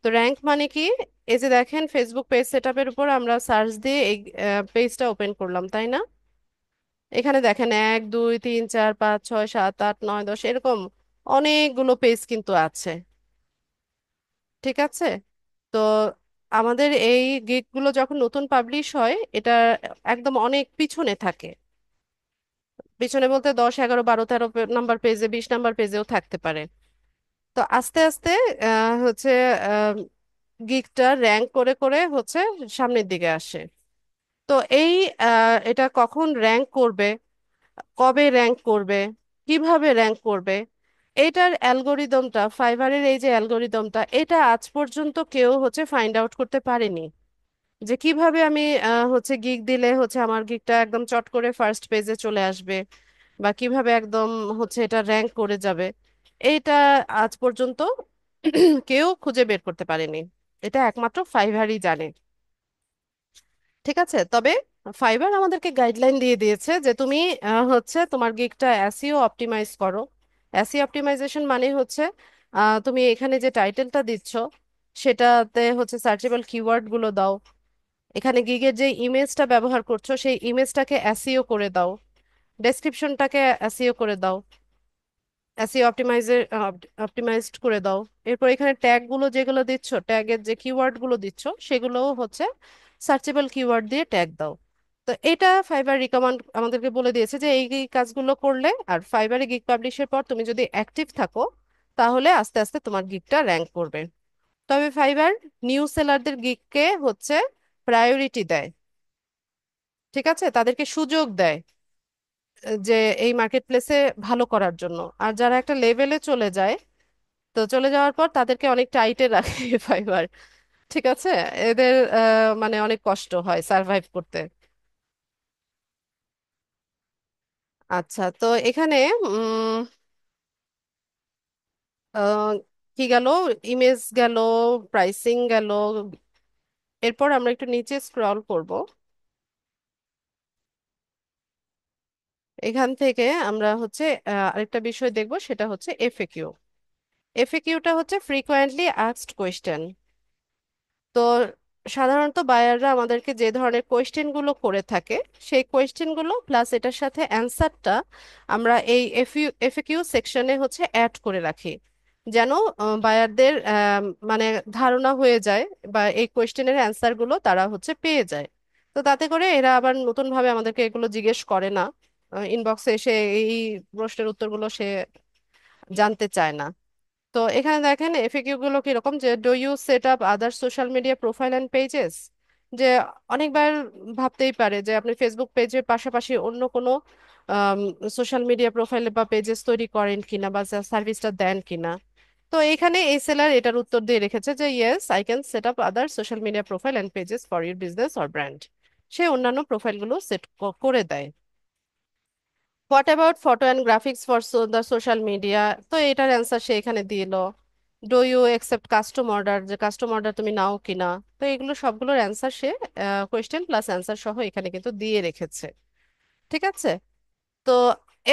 তো র্যাঙ্ক মানে কি? এই যে দেখেন ফেসবুক পেজ সেটআপের উপর আমরা সার্চ দিয়ে এই পেজটা ওপেন করলাম, তাই না? এখানে দেখেন 1 2 3 4 5 6 7 8 9 10 এরকম অনেকগুলো পেজ কিন্তু আছে। ঠিক আছে, তো আমাদের এই গিগগুলো যখন নতুন পাবলিশ হয়, এটা একদম অনেক পিছনে থাকে। পিছনে বলতে 10 11 12 13 নাম্বার পেজে, 20 নাম্বার পেজেও থাকতে পারে। তো আস্তে আস্তে হচ্ছে গিগটা র্যাঙ্ক করে করে হচ্ছে সামনের দিকে আসে। তো এই এটা কখন র্যাঙ্ক করবে, কবে র্যাঙ্ক করবে, কিভাবে র্যাঙ্ক করবে, এটার অ্যালগোরিদমটা, ফাইবারের এই যে অ্যালগোরিদমটা, এটা আজ পর্যন্ত কেউ হচ্ছে ফাইন্ড আউট করতে পারেনি যে কিভাবে আমি হচ্ছে গিগ দিলে হচ্ছে আমার গিগটা একদম চট করে ফার্স্ট পেজে চলে আসবে, বা কিভাবে একদম হচ্ছে এটা র্যাঙ্ক করে যাবে। এইটা আজ পর্যন্ত কেউ খুঁজে বের করতে পারেনি। এটা একমাত্র ফাইবারই জানে। ঠিক আছে, তবে ফাইবার আমাদেরকে গাইডলাইন দিয়ে দিয়েছে যে তুমি হচ্ছে তোমার গিগটা এসইও অপটিমাইজ করো। এসইও অপটিমাইজেশন মানে হচ্ছে তুমি এখানে যে টাইটেলটা দিচ্ছ সেটাতে হচ্ছে সার্চেবল কিওয়ার্ড গুলো দাও। এখানে গিগের যে ইমেজটা ব্যবহার করছো সেই ইমেজটাকে এসইও করে দাও, ডেসক্রিপশনটাকে এসইও করে দাও, এসইও অপটিমাইজড করে দাও। এরপর এখানে ট্যাগ গুলো যেগুলো দিচ্ছ, ট্যাগের যে কিওয়ার্ড গুলো দিচ্ছ সেগুলোও হচ্ছে সার্চেবল কিওয়ার্ড দিয়ে ট্যাগ দাও। তো এটা ফাইবার রিকমান্ড আমাদেরকে বলে দিয়েছে যে এই এই কাজগুলো করলে, আর ফাইবারে গিগ পাবলিশের পর তুমি যদি অ্যাক্টিভ থাকো তাহলে আস্তে আস্তে তোমার গিগটা র্যাঙ্ক করবে। তবে ফাইবার নিউ সেলারদের গিগকে হচ্ছে প্রায়োরিটি দেয়, ঠিক আছে, তাদেরকে সুযোগ দেয় যে এই মার্কেট প্লেসে ভালো করার জন্য। আর যারা একটা লেভেলে চলে যায়, তো চলে যাওয়ার পর তাদেরকে অনেক টাইটে রাখে ফাইবার, ঠিক আছে। এদের মানে অনেক কষ্ট হয় সার্ভাইভ করতে। আচ্ছা, তো এখানে উম আহ, কি গেল, ইমেজ গেল, প্রাইসিং গেল। এরপর আমরা একটু নিচে স্ক্রল করব। এখান থেকে আমরা হচ্ছে আরেকটা বিষয় দেখব, সেটা হচ্ছে এফএকিউ। এফএকিউটা হচ্ছে ফ্রিকোয়েন্টলি আস্কড কোয়েশ্চেন। তো সাধারণত বায়াররা আমাদেরকে যে ধরনের কোয়েশ্চেন গুলো করে থাকে সেই কোয়েশ্চেন গুলো প্লাস এটার সাথে অ্যান্সারটা আমরা এই এফএকিউ সেকশনে হচ্ছে অ্যাড করে রাখি, যেন বায়ারদের মানে ধারণা হয়ে যায় বা এই কোয়েশ্চেনের অ্যান্সার গুলো তারা হচ্ছে পেয়ে যায়। তো তাতে করে এরা আবার নতুন ভাবে আমাদেরকে এগুলো জিজ্ঞেস করে না, ইনবক্সে এসে এই প্রশ্নের উত্তরগুলো সে জানতে চায় না। তো এখানে দেখেন এফএকিউ গুলো কিরকম, যে do you set up other social media profile and pages. যে অনেকবার ভাবতেই পারে যে আপনি ফেসবুক পেজের পাশাপাশি অন্য কোনো সোশ্যাল মিডিয়া প্রোফাইল বা পেজেস তৈরি করেন কিনা বা সার্ভিসটা দেন কিনা। তো এখানে এই সেলার এটার উত্তর দিয়ে রেখেছে যে yes I can set up other social media profile and pages for your business or brand. সে অন্যান্য প্রোফাইলগুলো সেট করে দেয়। What about photo and graphics for the social media. তো এটার অ্যান্সার সে এখানে দিল। Do you accept custom order, যে কাস্টম অর্ডার তুমি নাও কিনা। তো এগুলো সবগুলোর অ্যান্সার সে কোয়েশ্চেন প্লাস অ্যান্সার সহ এখানে কিন্তু দিয়ে রেখেছে, ঠিক আছে। তো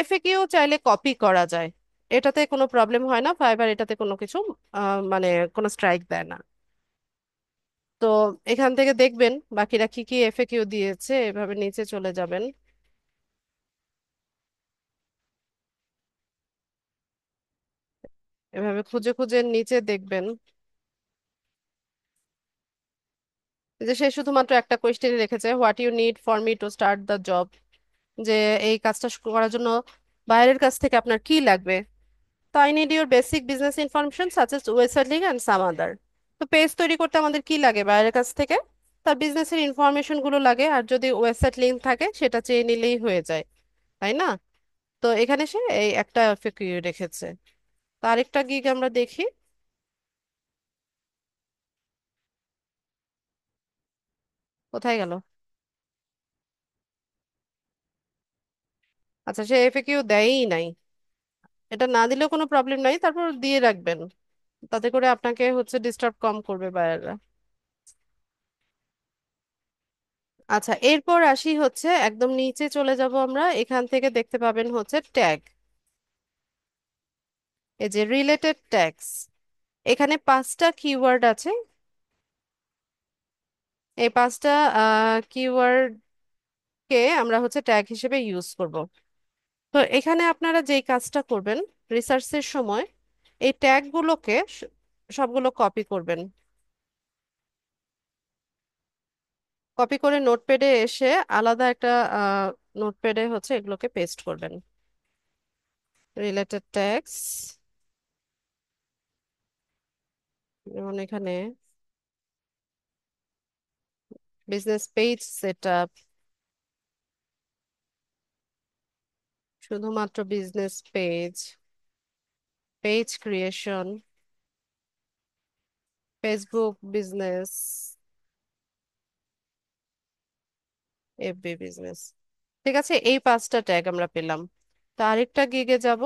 এফএকিউ চাইলে কপি করা যায়, এটাতে কোনো প্রবলেম হয় না, ফাইবার এটাতে কোনো কিছু মানে কোনো স্ট্রাইক দেয় না। তো এখান থেকে দেখবেন বাকিরা কি কি এফএকিউ দিয়েছে, এভাবে নিচে চলে যাবেন। এভাবে খুঁজে খুঁজে নিচে দেখবেন যে সে শুধুমাত্র একটা কোয়েশ্চেন রেখেছে, what you need for me to start the job. যে এই কাজটা করার জন্য বাইরের কাছ থেকে আপনার কি লাগবে। তো I need your basic business information such as website link and some other. তো পেজ তৈরি করতে আমাদের কি লাগে বাইরের কাছ থেকে, তার বিজনেসের ইনফরমেশন গুলো লাগে, আর যদি ওয়েবসাইট লিঙ্ক থাকে সেটা চেয়ে নিলেই হয়ে যায়, তাই না। তো এখানে সে এই একটা FAQ রেখেছে। তো আরেকটা গিগ আমরা দেখি, কোথায় গেল। আচ্ছা, সে FAQ দেয়ই নাই। এটা না দিলেও কোনো প্রবলেম নাই, তারপর দিয়ে রাখবেন, তাতে করে আপনাকে হচ্ছে ডিস্টার্ব কম করবে বায়াররা। আচ্ছা, এরপর আসি হচ্ছে একদম নিচে চলে যাব আমরা, এখান থেকে দেখতে পাবেন হচ্ছে ট্যাগ। এই যে রিলেটেড ট্যাগস, এখানে পাঁচটা কিওয়ার্ড আছে। এই পাঁচটা কিওয়ার্ড কে আমরা হচ্ছে ট্যাগ হিসেবে ইউজ করব। তো এখানে আপনারা যেই কাজটা করবেন রিসার্চের সময়, এই ট্যাগগুলোকে সবগুলো কপি করবেন। কপি করে নোটপ্যাডে এসে আলাদা একটা নোটপ্যাডে হচ্ছে এগুলোকে পেস্ট করবেন। রিলেটেড ট্যাগস, যেমন এখানে বিজনেস পেজ সেট আপ, শুধুমাত্র business page, page creation, Facebook business, FB business. ঠিক আছে, এই পাঁচটা ট্যাগ আমরা পেলাম। তো আরেকটা গিগে যাব,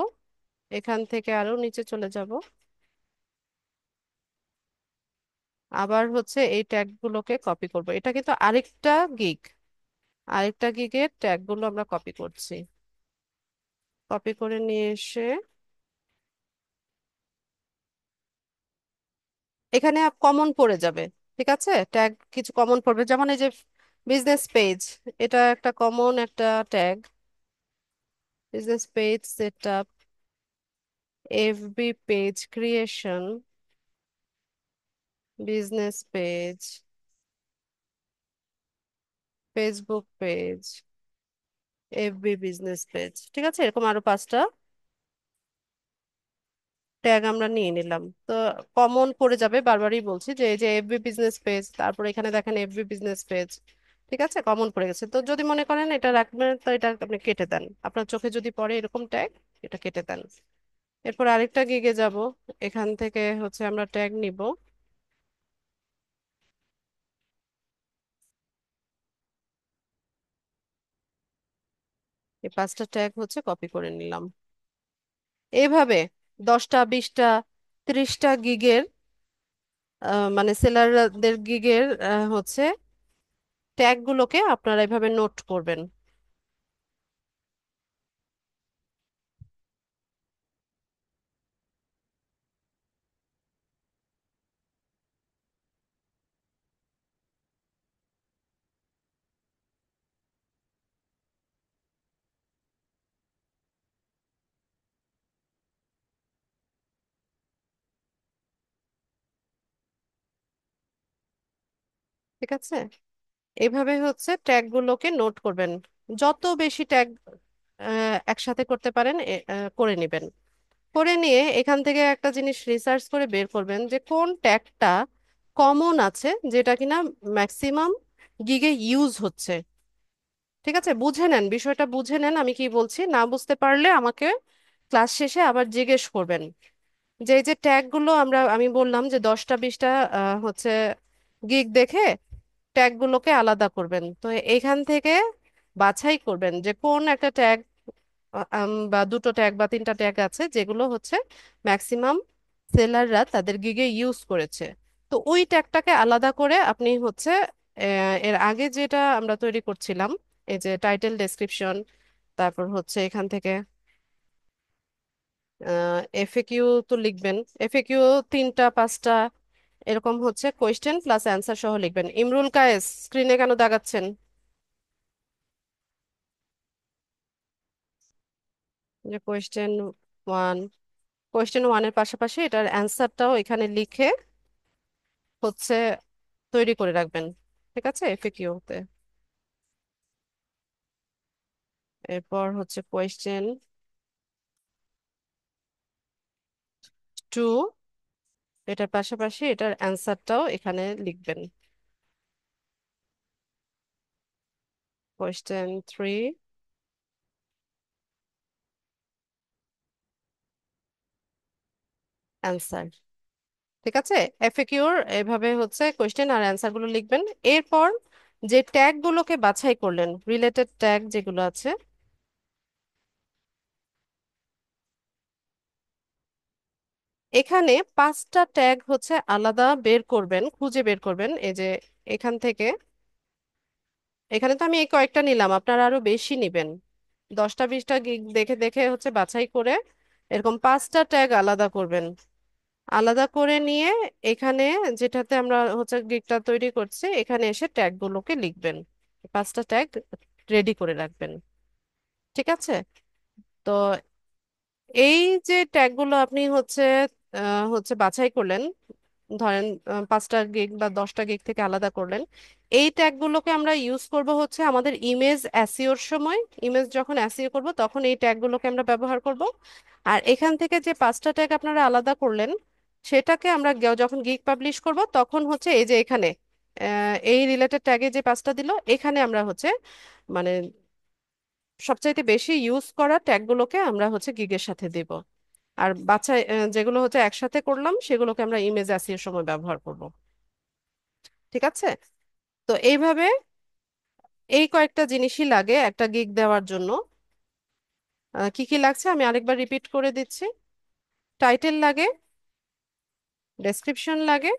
এখান থেকে আরো নিচে চলে যাব, আবার হচ্ছে এই ট্যাগ গুলোকে কপি করব। এটা কিন্তু আরেকটা গিগ, আরেকটা গিগের ট্যাগ গুলো আমরা কপি করছি। কপি করে নিয়ে এসে এখানে কমন পড়ে যাবে। ঠিক আছে, ট্যাগ কিছু কমন পড়বে, যেমন এই যে বিজনেস পেজ, এটা একটা কমন একটা tag. Business page set up, FB page creation, business page, Facebook page, FB business page. ঠিক আছে, এরকম আরো 5টা ট্যাগ আমরা নিয়ে নিলাম। তো কমন পড়ে যাবে, বারবারই বলছি যে এই যে এফবি বিজনেস পেজ, তারপর এখানে দেখেন এফবি বিজনেস পেজ। ঠিক আছে, কমন পড়ে গেছে। তো যদি মনে করেন এটা রাখবেন, তো এটা আপনি কেটে দেন, আপনার চোখে যদি পড়ে এরকম ট্যাগ, এটা কেটে দেন। এরপর আরেকটা গিগে যাব, এখান থেকে হচ্ছে আমরা ট্যাগ নিব। এই 5টা ট্যাগ হচ্ছে কপি করে নিলাম। এইভাবে 10টা 20টা 30টা গিগের মানে সেলারদের গিগের হচ্ছে ট্যাগ গুলোকে আপনারা এভাবে নোট করবেন। ঠিক আছে, এইভাবে হচ্ছে ট্যাগ গুলোকে নোট করবেন। যত বেশি ট্যাগ একসাথে করতে পারেন করে নেবেন। করে নিয়ে এখান থেকে একটা জিনিস রিসার্চ করে বের করবেন যে কোন ট্যাগটা কমন আছে, যেটা কিনা ম্যাক্সিমাম গিগে ইউজ হচ্ছে। ঠিক আছে, বুঝে নেন, বিষয়টা বুঝে নেন আমি কি বলছি। না বুঝতে পারলে আমাকে ক্লাস শেষে আবার জিজ্ঞেস করবেন। যে এই যে ট্যাগ গুলো আমি বললাম যে 10টা 20টা হচ্ছে গিগ দেখে ট্যাগ গুলোকে আলাদা করবেন। তো এখান থেকে বাছাই করবেন যে কোন একটা ট্যাগ বা দুটো ট্যাগ বা 3টা ট্যাগ আছে যেগুলো হচ্ছে ম্যাক্সিমাম সেলাররা তাদের গিগে ইউজ করেছে। তো ওই ট্যাগটাকে আলাদা করে আপনি হচ্ছে এর আগে যেটা আমরা তৈরি করছিলাম, এই যে টাইটেল ডেসক্রিপশন, তারপর হচ্ছে এখান থেকে এফএকিউ তো লিখবেন। এফএকিউ 3টা 5টা এরকম হচ্ছে কোয়েশ্চেন প্লাস অ্যান্সার সহ লিখবেন। ইমরুল কায়েস, স্ক্রিনে কেন দাগাচ্ছেন? যে কোয়েশ্চেন 1, কোয়েশ্চেন 1-এর পাশাপাশি এটার অ্যান্সারটাও এখানে লিখে হচ্ছে তৈরি করে রাখবেন। ঠিক আছে, এফএকিউতে। এরপর হচ্ছে কোয়েশ্চেন 2, এটার পাশাপাশি এটার অ্যান্সারটাও এখানে লিখবেন। Question 3, answer. ঠিক আছে, এফএকিউর এভাবে হচ্ছে কোয়েশ্চেন আর অ্যান্সার গুলো লিখবেন। এরপর যে ট্যাগ গুলোকে বাছাই করলেন, রিলেটেড ট্যাগ যেগুলো আছে, এখানে 5টা ট্যাগ হচ্ছে আলাদা বের করবেন, খুঁজে বের করবেন। এই যে এখান থেকে, এখানে তো আমি এই কয়েকটা নিলাম, আপনারা আরো বেশি নিবেন। 10টা 20টা গিগ দেখে দেখে হচ্ছে বাছাই করে এরকম 5টা ট্যাগ আলাদা করবেন। আলাদা করে নিয়ে এখানে যেটাতে আমরা হচ্ছে গিগটা তৈরি করছি, এখানে এসে ট্যাগ গুলোকে লিখবেন। 5টা ট্যাগ রেডি করে রাখবেন। ঠিক আছে, তো এই যে ট্যাগগুলো আপনি হচ্ছে বাছাই করলেন, ধরেন 5টা গিগ বা 10টা গিগ থেকে আলাদা করলেন, এই ট্যাগগুলোকে আমরা ইউজ করব হচ্ছে আমাদের ইমেজ এসইওর সময়। ইমেজ যখন এসইও করব তখন এই ট্যাগগুলোকে আমরা ব্যবহার করব। আর এখান থেকে যে 5টা ট্যাগ আপনারা আলাদা করলেন, সেটাকে আমরা যখন গিগ পাবলিশ করব তখন হচ্ছে এই যে এখানে এই রিলেটেড ট্যাগে যে 5টা দিল, এখানে আমরা হচ্ছে মানে সবচাইতে বেশি ইউজ করা ট্যাগগুলোকে আমরা হচ্ছে গিগের সাথে দেব। আর বাছাই যেগুলো হচ্ছে একসাথে করলাম সেগুলোকে আমরা ইমেজ এসইওর সময় ব্যবহার করব। ঠিক আছে, তো এইভাবে এই কয়েকটা জিনিসই লাগে একটা গিগ দেওয়ার জন্য। কি কি লাগছে আমি আরেকবার রিপিট করে দিচ্ছি। টাইটেল লাগে, ডেসক্রিপশন লাগে,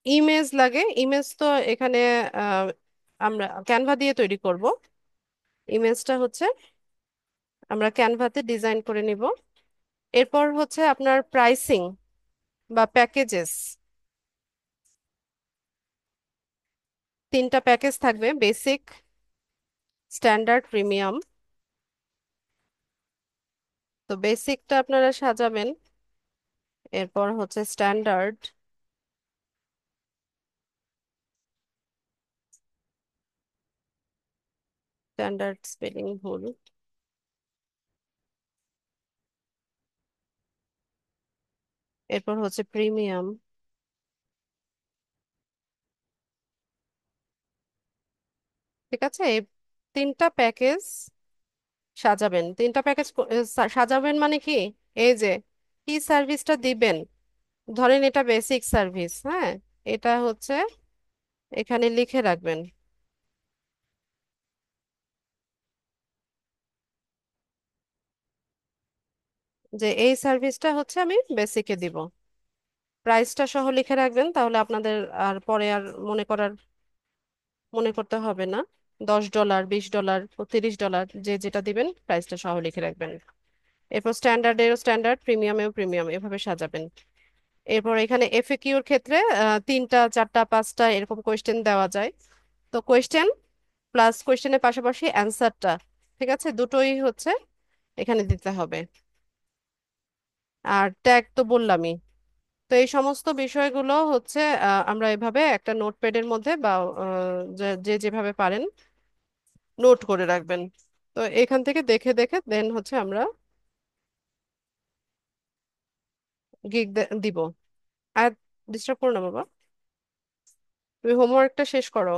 ইমেজ লাগে। ইমেজ তো এখানে আহ, আমরা ক্যানভা দিয়ে তৈরি করব। ইমেজটা হচ্ছে আমরা ক্যানভাতে ডিজাইন করে নিব। এরপর হচ্ছে আপনার প্রাইসিং বা প্যাকেজেস, তিনটা প্যাকেজ থাকবে: বেসিক, স্ট্যান্ডার্ড, প্রিমিয়াম। তো বেসিকটা আপনারা সাজাবেন, এরপর হচ্ছে স্ট্যান্ডার্ড, স্ট্যান্ডার্ড স্পেলিং ভুল, এরপর হচ্ছে প্রিমিয়াম। ঠিক আছে, এই তিনটা প্যাকেজ সাজাবেন। তিনটা প্যাকেজ সাজাবেন মানে কি, এই যে কি সার্ভিসটা দিবেন, ধরেন এটা বেসিক সার্ভিস, হ্যাঁ, এটা হচ্ছে এখানে লিখে রাখবেন যে এই সার্ভিসটা হচ্ছে আমি বেসিকে দিব। প্রাইসটা সহ লিখে রাখবেন, তাহলে আপনাদের আর পরে আর মনে করতে হবে না। $10, $20, $30, যে যেটা দিবেন প্রাইসটা সহ লিখে রাখবেন। এরপর স্ট্যান্ডার্ডেরও স্ট্যান্ডার্ড, প্রিমিয়ামেও প্রিমিয়াম, এভাবে সাজাবেন। এরপর এখানে এফএকিউর ক্ষেত্রে তিনটা, চারটা, পাঁচটা এরকম কোয়েশ্চেন দেওয়া যায়। তো কোয়েশ্চেন প্লাস কোয়েশ্চেনের পাশাপাশি অ্যান্সারটা, ঠিক আছে, দুটোই হচ্ছে এখানে দিতে হবে। আর ট্যাগ তো বললামই। তো এই সমস্ত বিষয়গুলো হচ্ছে আমরা এভাবে একটা নোটপ্যাডের মধ্যে বা যে যে যেভাবে পারেন নোট করে রাখবেন। তো এখান থেকে দেখে দেখে দেন হচ্ছে আমরা গিগ দিব। আর ডিস্টার্ব করো না বাবা, তুমি হোমওয়ার্কটা শেষ করো।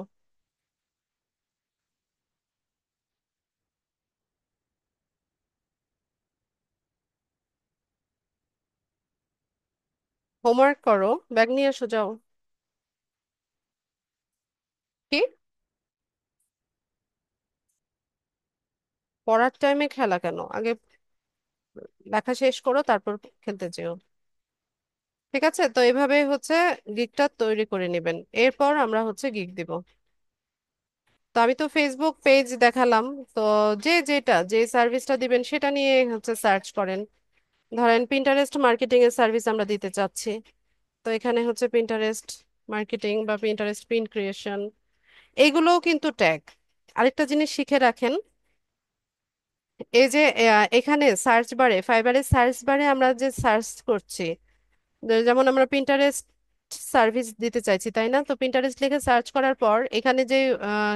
হোমওয়ার্ক করো, ব্যাগ নিয়ে এসো, যাও। কি, পড়ার টাইমে খেলা কেন? আগে লেখা শেষ করো, তারপর খেলতে যেও। ঠিক আছে, তো এভাবে হচ্ছে গিগটা তৈরি করে নেবেন। এরপর আমরা হচ্ছে গিগ দিব। তো আমি তো ফেসবুক পেজ দেখালাম। তো যে সার্ভিসটা দিবেন সেটা নিয়ে হচ্ছে সার্চ করেন। ধরেন পিন্টারেস্ট মার্কেটিং এর সার্ভিস আমরা দিতে চাচ্ছি। তো এখানে হচ্ছে পিন্টারেস্ট মার্কেটিং বা পিন্টারেস্ট পিন ক্রিয়েশন, এইগুলোও কিন্তু ট্যাগ। আরেকটা জিনিস শিখে রাখেন, এই যে এখানে সার্চ বারে, ফাইবারের সার্চ বারে আমরা যে সার্চ করছি, যেমন আমরা পিন্টারেস্ট সার্ভিস দিতে চাইছি, তাই না? তো পিন্টারেস্ট লিখে সার্চ করার পর এখানে যে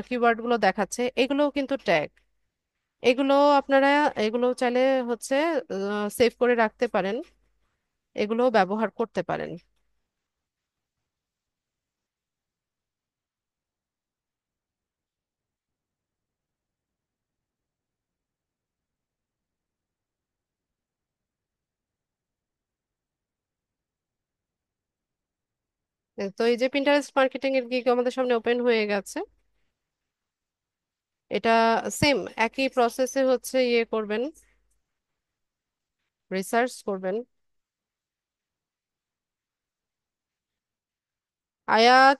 কিওয়ার্ড গুলো দেখাচ্ছে, এগুলোও কিন্তু ট্যাগ। এগুলো আপনারা, এগুলো চাইলে হচ্ছে সেভ করে রাখতে পারেন, এগুলো ব্যবহার করতে পারেন। তো এই যে পিন্টারেস্ট মার্কেটিং এর গিগ আমাদের সামনে ওপেন হয়ে গেছে। এটা সেম একই প্রসেসে হচ্ছে ইয়ে করবেন, রিসার্চ করবেন। আয়াত,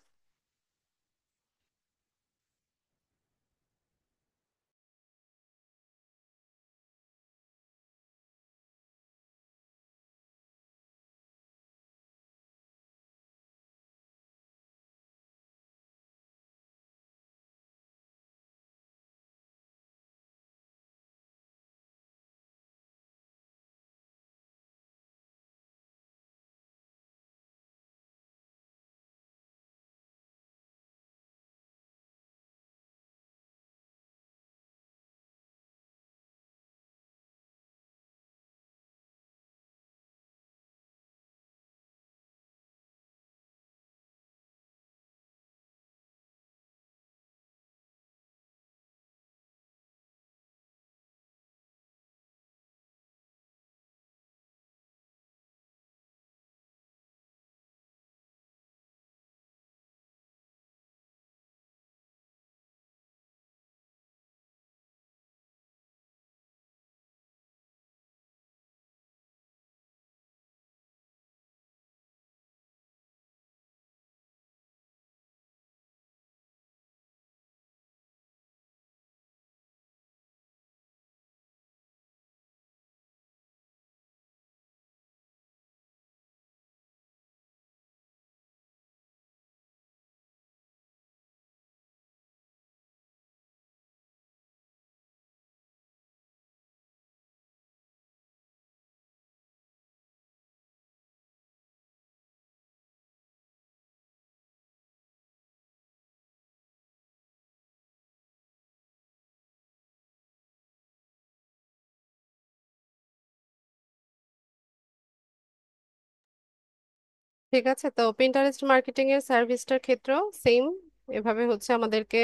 ঠিক আছে, তো পিন্টারেস্ট মার্কেটিং এর সার্ভিসটার ক্ষেত্রেও সেম এভাবে হচ্ছে আমাদেরকে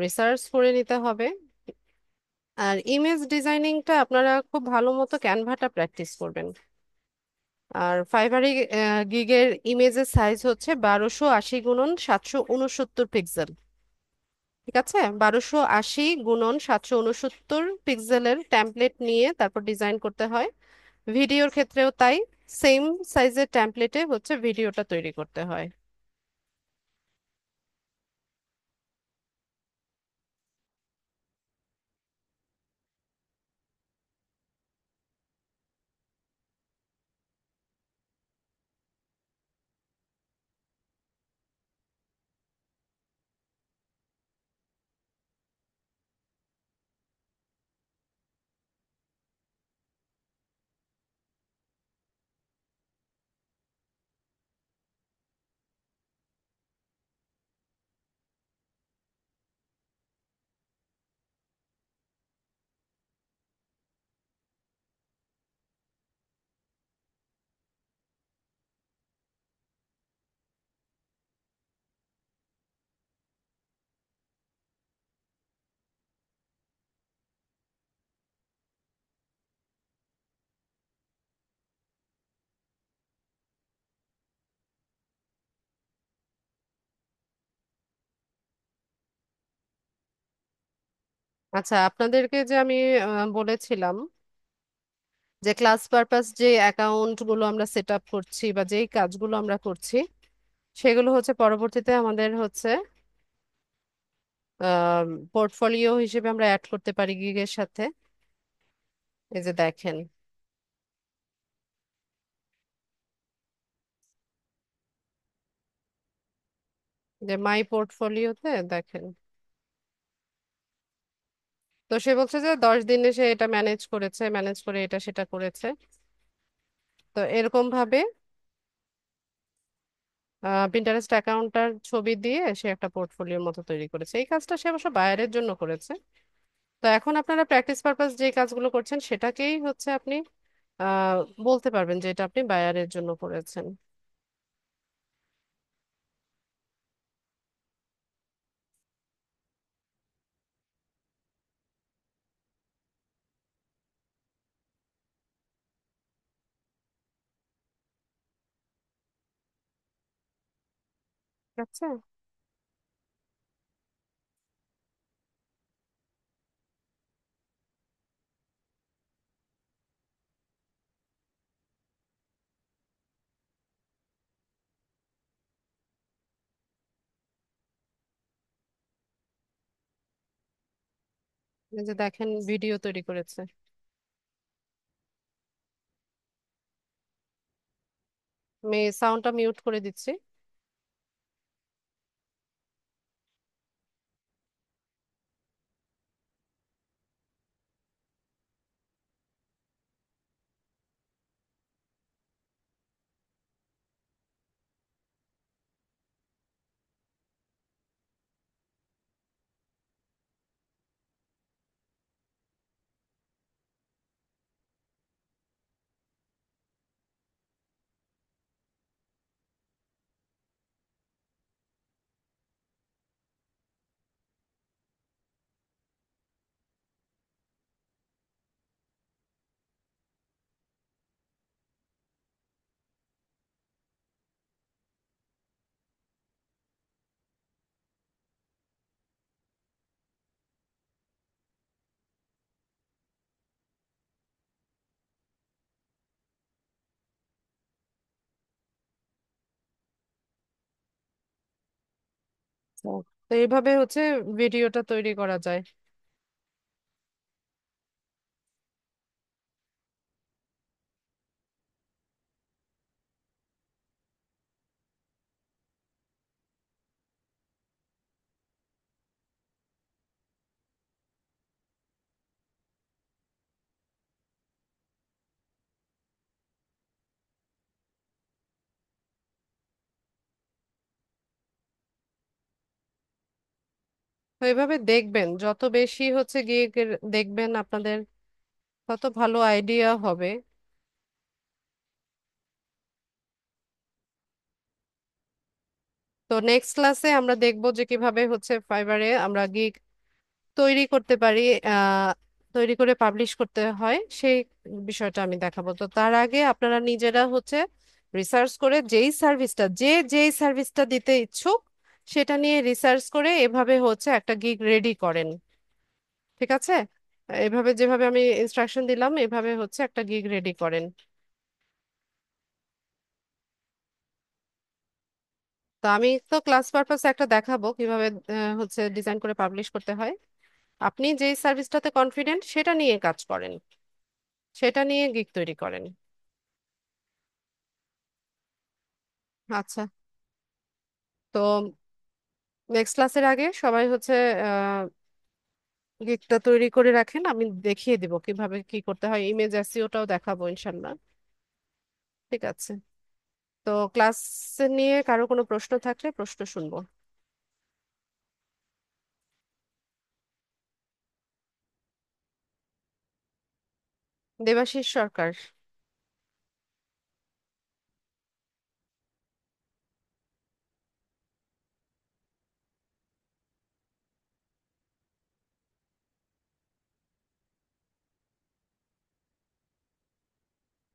রিসার্চ করে নিতে হবে। আর ইমেজ ডিজাইনিংটা আপনারা খুব ভালো মতো ক্যানভাটা প্র্যাকটিস করবেন। আর ফাইবারে গিগের ইমেজের সাইজ হচ্ছে 1280 গুণন 769 পিক্সেল। ঠিক আছে, 1280 গুণন 769 পিক্সেলের টেমপ্লেট নিয়ে তারপর ডিজাইন করতে হয়। ভিডিওর ক্ষেত্রেও তাই, সেম সাইজের টেমপ্লেটে হচ্ছে ভিডিওটা তৈরি করতে হয়। আচ্ছা, আপনাদেরকে যে আমি বলেছিলাম যে ক্লাস পারপাস যে অ্যাকাউন্ট গুলো আমরা সেট আপ করছি বা যেই কাজগুলো আমরা করছি, সেগুলো হচ্ছে পরবর্তীতে আমাদের হচ্ছে পোর্টফোলিও হিসেবে আমরা অ্যাড করতে পারি গিগের সাথে। এই যে দেখেন, যে মাই পোর্টফোলিওতে দেখেন। তো সে বলছে যে 10 দিনে সে এটা ম্যানেজ করেছে, ম্যানেজ করে এটা সেটা করেছে। তো এরকম ভাবে পিন্টারেস্ট অ্যাকাউন্টটার ছবি দিয়ে সে একটা পোর্টফোলিওর মতো তৈরি করেছে। এই কাজটা সে অবশ্য বায়ারের জন্য করেছে। তো এখন আপনারা প্র্যাকটিস পারপাস যে কাজগুলো করছেন সেটাকেই হচ্ছে আপনি আহ বলতে পারবেন যে এটা আপনি বায়ারের জন্য করেছেন। ঠিক আছে, এই যে দেখেন ভিডিও তৈরি করেছে। আমি সাউন্ডটা মিউট করে দিচ্ছি। তো তো এইভাবে হচ্ছে ভিডিওটা তৈরি করা যায়। তো এইভাবে দেখবেন, যত বেশি হচ্ছে গিয়ে দেখবেন আপনাদের তত ভালো আইডিয়া হবে। তো নেক্সট ক্লাসে আমরা দেখবো যে কিভাবে হচ্ছে ফাইবারে আমরা গিগ তৈরি করতে পারি, আহ, তৈরি করে পাবলিশ করতে হয় সেই বিষয়টা আমি দেখাবো। তো তার আগে আপনারা নিজেরা হচ্ছে রিসার্চ করে যেই সার্ভিসটা দিতে ইচ্ছুক সেটা নিয়ে রিসার্চ করে এভাবে হচ্ছে একটা গিগ রেডি করেন। ঠিক আছে? এভাবে যেভাবে আমি ইনস্ট্রাকশন দিলাম এভাবে হচ্ছে একটা গিগ রেডি করেন। তো আমি তো ক্লাস পারপাসে একটা দেখাবো কিভাবে হচ্ছে ডিজাইন করে পাবলিশ করতে হয়। আপনি যেই সার্ভিসটাতে কনফিডেন্ট সেটা নিয়ে কাজ করেন, সেটা নিয়ে গিগ তৈরি করেন। আচ্ছা। তো নেক্সট ক্লাসের আগে সবাই হচ্ছে গিগটা তৈরি করে রাখেন, আমি দেখিয়ে দিব কিভাবে কি করতে হয়, ইমেজ এসইওটাও দেখাবো ইনশাল্লাহ। ঠিক আছে? তো ক্লাস নিয়ে কারো কোনো প্রশ্ন থাকলে প্রশ্ন শুনবো। দেবাশিস সরকার।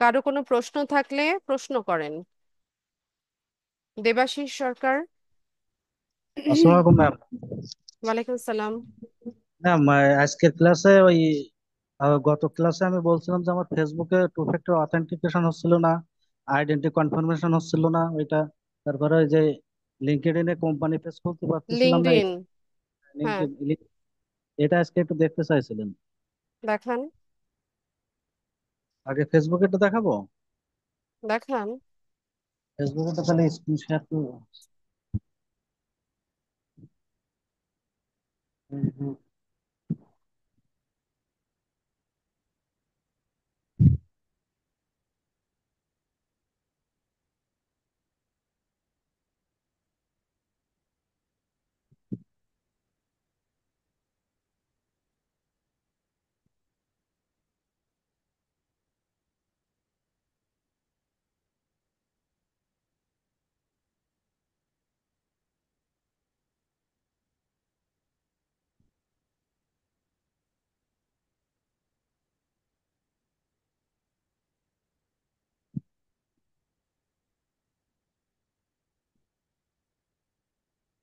কারো কোনো প্রশ্ন থাকলে প্রশ্ন করেন। দেবাশিস সরকার। আসসালামু আলাইকুম ম্যাম। ওয়ালাইকুম সালাম। ম্যাম, আজকের ক্লাসে ওই গত ক্লাসে আমি বলছিলাম যে আমার ফেসবুকে টু ফ্যাক্টর অথেন্টিকেশন হচ্ছিল না, আইডেন্টি কনফার্মেশন হচ্ছিল না ওইটা। তারপরে ওই যে লিঙ্কডইনে কোম্পানি পেজ খুলতে পারতেছিলাম না, লিঙ্কডইন। হ্যাঁ, লিঙ্কডইন এটা আজকে একটু দেখতে চাইছিলেন। দেখান। আগে ফেসবুকে একটু দেখাবো। দেখান। ফেসবুকে তো খালি স্ক্রিন শেয়ার করবো। ফেসবুক।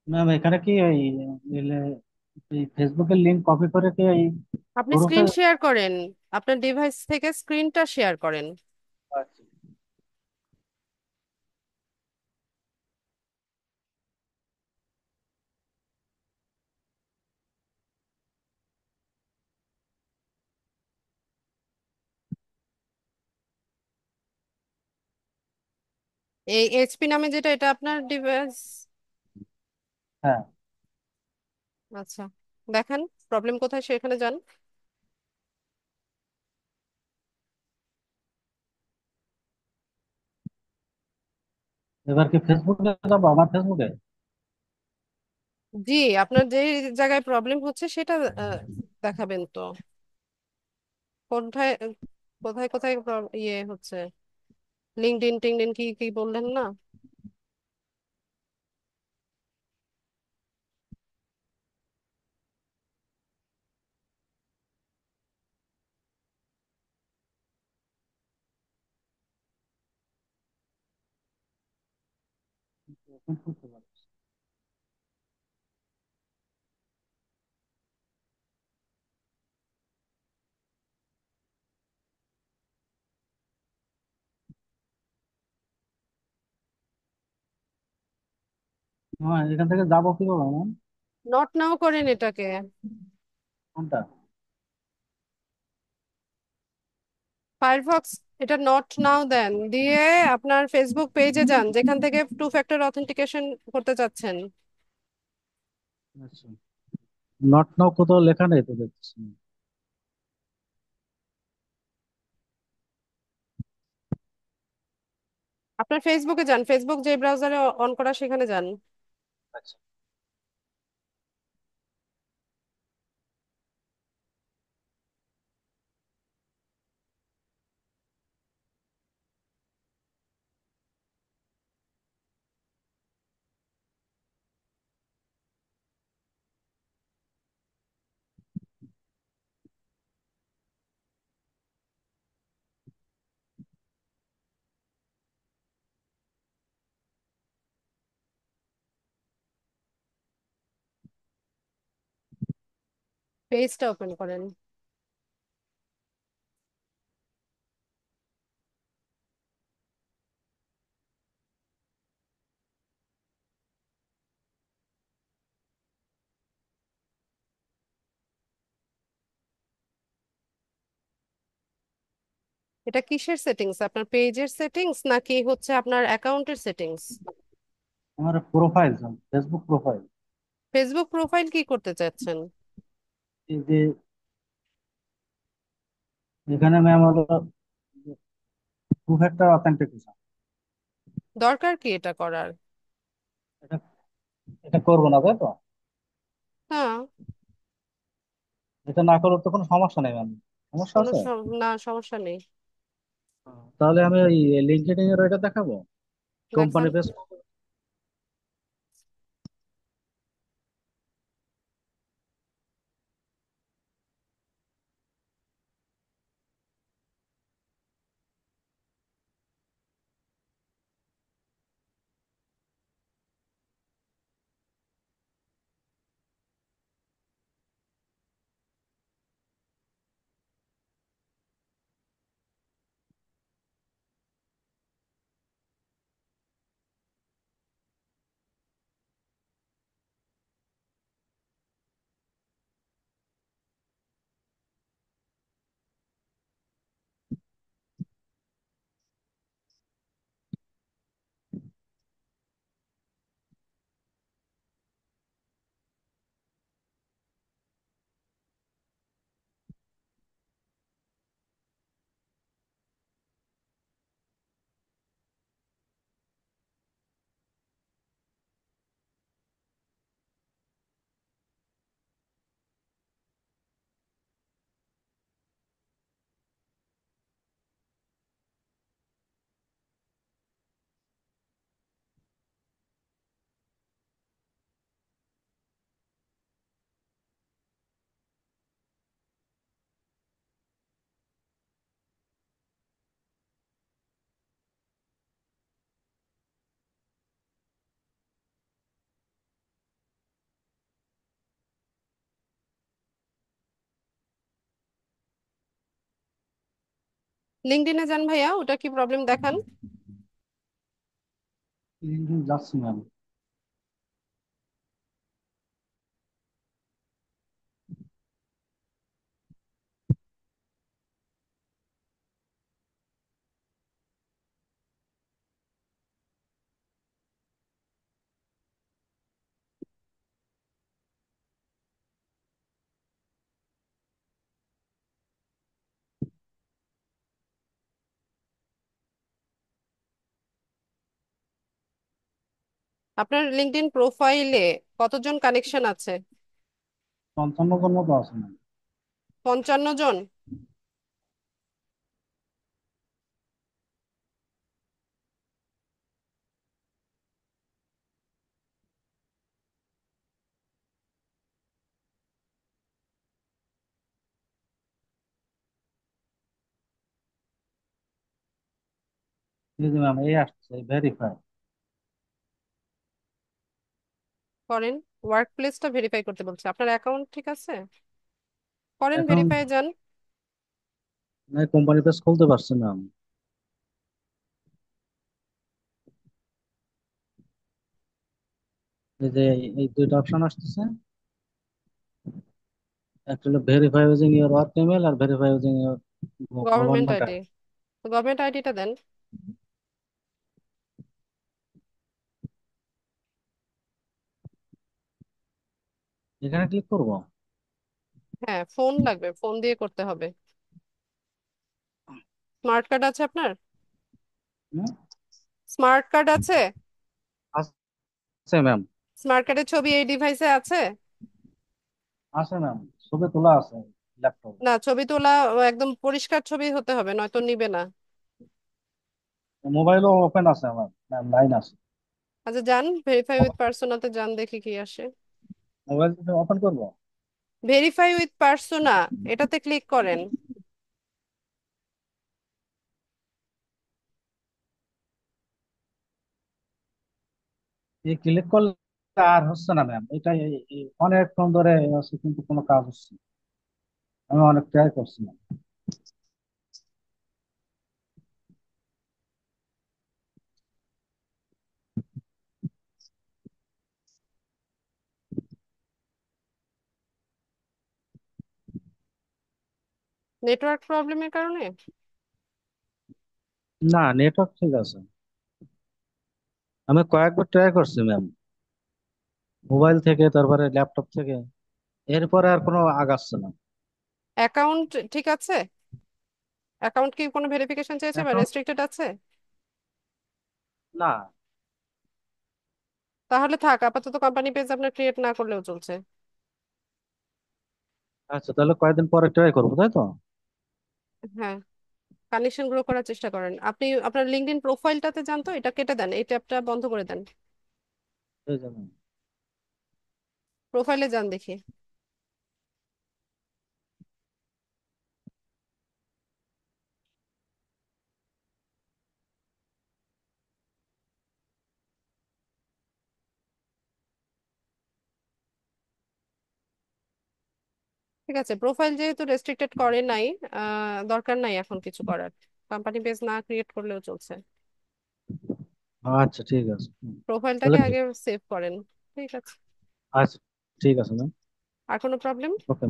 ম্যাম এখানে কি ওই ফেসবুকের লিঙ্ক কপি করে কি ওই আপনি গ্রুপে? স্ক্রিন শেয়ার করেন, আপনার ডিভাইস থেকে স্ক্রিনটা শেয়ার করেন। এই এইচপি নামে যেটা, এটা আপনার ডিভাইস? হ্যাঁ। আচ্ছা, দেখান প্রবলেম কোথায় সেখানে যান। এবার কি ফেসবুকে যাবো, আমার ফেসবুকে? জি, আপনার যে জায়গায় প্রবলেম হচ্ছে সেটা দেখাবেন তো। কোথায় কোথায় কোথায় ইয়ে হচ্ছে? লিঙ্কডইন টিংডইন কি কি বললেন না? এখন করতে পারছি। হ্যাঁ, এখান থেকে যাবো কিভাবে ম্যাম? নট নাও করেন এটাকে। কোনটা? ফায়ারফক্স, এটা নট নাও দেন দিয়ে আপনার ফেসবুক পেজে যান যেখান থেকে টু ফ্যাক্টর অথেন্টিকেশন করতে চাচ্ছেন। আচ্ছা, নট নাও কোথাও লেখা নেই তো দেখছি। আপনার ফেসবুকে যান, ফেসবুক যে ব্রাউজারে অন করা সেখানে যান। আচ্ছা। পেজটা ওপেন করেন। এটা কিসের সেটিংস, আপনার পেজের সেটিংস নাকি হচ্ছে আপনার অ্যাকাউন্টের সেটিংস? আমার profile, Facebook profile. Facebook profile কি করতে চাচ্ছেন? এই যে এখানে ম্যাম হলো টু ফ্যাক্টর অথেন্টিকেশন। দরকার কি এটা করার? এটা এটা করবো না, তাই তো? হ্যাঁ। এটা না করলে তো কোনো সমস্যা নেই ম্যাম। সমস্যা আছে? না, সমস্যা নেই। তাহলে আমি ওই লিঙ্কডইন এর ওইটা দেখাবো, কোম্পানি দেখান। পেজ। লিঙ্কডইনে যান ভাইয়া, ওটা কি প্রবলেম দেখান? যাচ্ছি ম্যাম। আপনার লিঙ্কডইন প্রোফাইলে কতজন কানেকশন আছে? 55 জন মতো আছে ম্যাম। 55 জন? এই যে ম্যাম, এই আসছে ভেরিফাই। করেন। ওয়ার্ক প্লেসটা ভেরিফাই করতে বলছে, আপনার অ্যাকাউন্ট ঠিক আছে? করেন, এখন ভেরিফাই যান। কোম্পানি পেজ খুলতে পারছি না আমি। এই যে এই দুইটা অপশন আসতেছে, একটা হলো verify using your work email আর verify using your government government. ID. Government আইডিটা দেন। এখানে ক্লিক করব। হ্যাঁ, ফোন লাগবে, ফোন দিয়ে করতে হবে। স্মার্ট কার্ড আছে আপনার? হুম, স্মার্ট কার্ড আছে? আছে ম্যাম। স্মার্ট কার্ডের ছবি এই ডিভাইসে আছে? আছে ম্যাম, ছবি তোলা আছে ল্যাপটপে। না, ছবি তোলা একদম পরিষ্কার ছবি হতে হবে, নয়তো নিবে না। মোবাইলও ওপেন আছে আমার ম্যাম, লাইন আছে। আচ্ছা, যান ভেরিফাই উইথ পার্সোনাতে যান, দেখি কি আসে। মোবাইল ওপেন করব। ভেরিফাই উইথ পার্সোনা, এটাতে ক্লিক করেন। এই ক্লিক করলে আর হচ্ছে না ম্যাম, এটা অনেকক্ষণ ধরে আছে কিন্তু কোনো কাজ হচ্ছে না। আমি অনেক ট্রাই করছিলাম। নেটওয়ার্ক প্রবলেমের কারণে? না, নেটওয়ার্ক ঠিক আছে। আমি কয়েকবার ট্রাই করছি ম্যাম, মোবাইল থেকে, তারপরে ল্যাপটপ থেকে, এরপরে আর কোনো আগাচ্ছে না। অ্যাকাউন্ট ঠিক আছে? অ্যাকাউন্ট কি কোনো ভেরিফিকেশন চেয়েছে বা অ্যাকাউন্ট, রেস্ট্রিক্টেড আছে? না। তাহলে থাক, আপাতত কোম্পানি পেজ আপনার ক্রিয়েট না করলেও চলছে। আচ্ছা, তাহলে কয়েকদিন পরে ট্রাই করবো, তাই তো? হ্যাঁ, কানেকশন গ্রো করার চেষ্টা করেন। আপনি আপনার লিঙ্কডইন প্রোফাইলটাতে যান, তো এটা কেটে দেন, এই ট্যাবটা বন্ধ করে দেন। এই যে ma'am। প্রোফাইলে যান দেখি। ঠিক আছে, প্রোফাইল যেহেতু রেস্ট্রিক্টেড করে নাই, দরকার নাই এখন কিছু করার। কোম্পানি পেজ না ক্রিয়েট করলেও চলছে। আচ্ছা ঠিক আছে। তাহলে প্রোফাইলটাকে আগে সেভ করেন। ঠিক আছে। আচ্ছা ঠিক আছে ম্যাম। আর কোনো প্রবলেম? ওকে।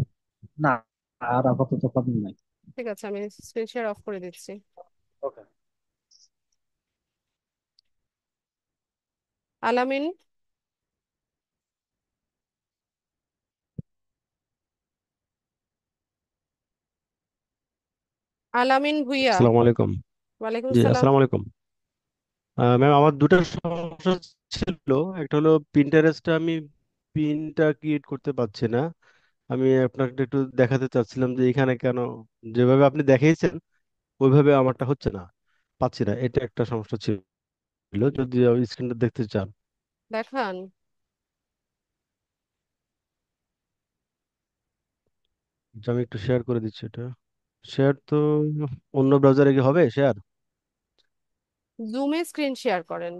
না, আর আপাতত প্রবলেম নাই। ঠিক আছে, আমি স্ক্রিন শেয়ার অফ করে দিচ্ছি। ওকে। আলামিন, আলামিন ভুইয়া। আসসালামু আলাইকুম। ওয়ালাইকুম জি, সালাম। আসসালামু আলাইকুম। ম্যাম, আমার দুটো সমস্যা ছিল। একটা হলো প্রিন্টারেস্টে আমি পিনটা ক্রিয়েট করতে পারছি না। আমি আপনাকে একটু দেখাতে চাচ্ছিলাম যে এখানে কেন, যেভাবে আপনি দেখিয়েছেন ওইভাবে আমারটা হচ্ছে না, পাচ্ছি না। এটা একটা সমস্যা ছিল, যদি স্ক্রিনটা দেখতে চান। দেখান। আচ্ছা, আমি একটু শেয়ার করে দিচ্ছি এটা। শেয়ার তো অন্য ব্রাউজারে কি হবে শেয়ার? জুমে স্ক্রিন শেয়ার করেন।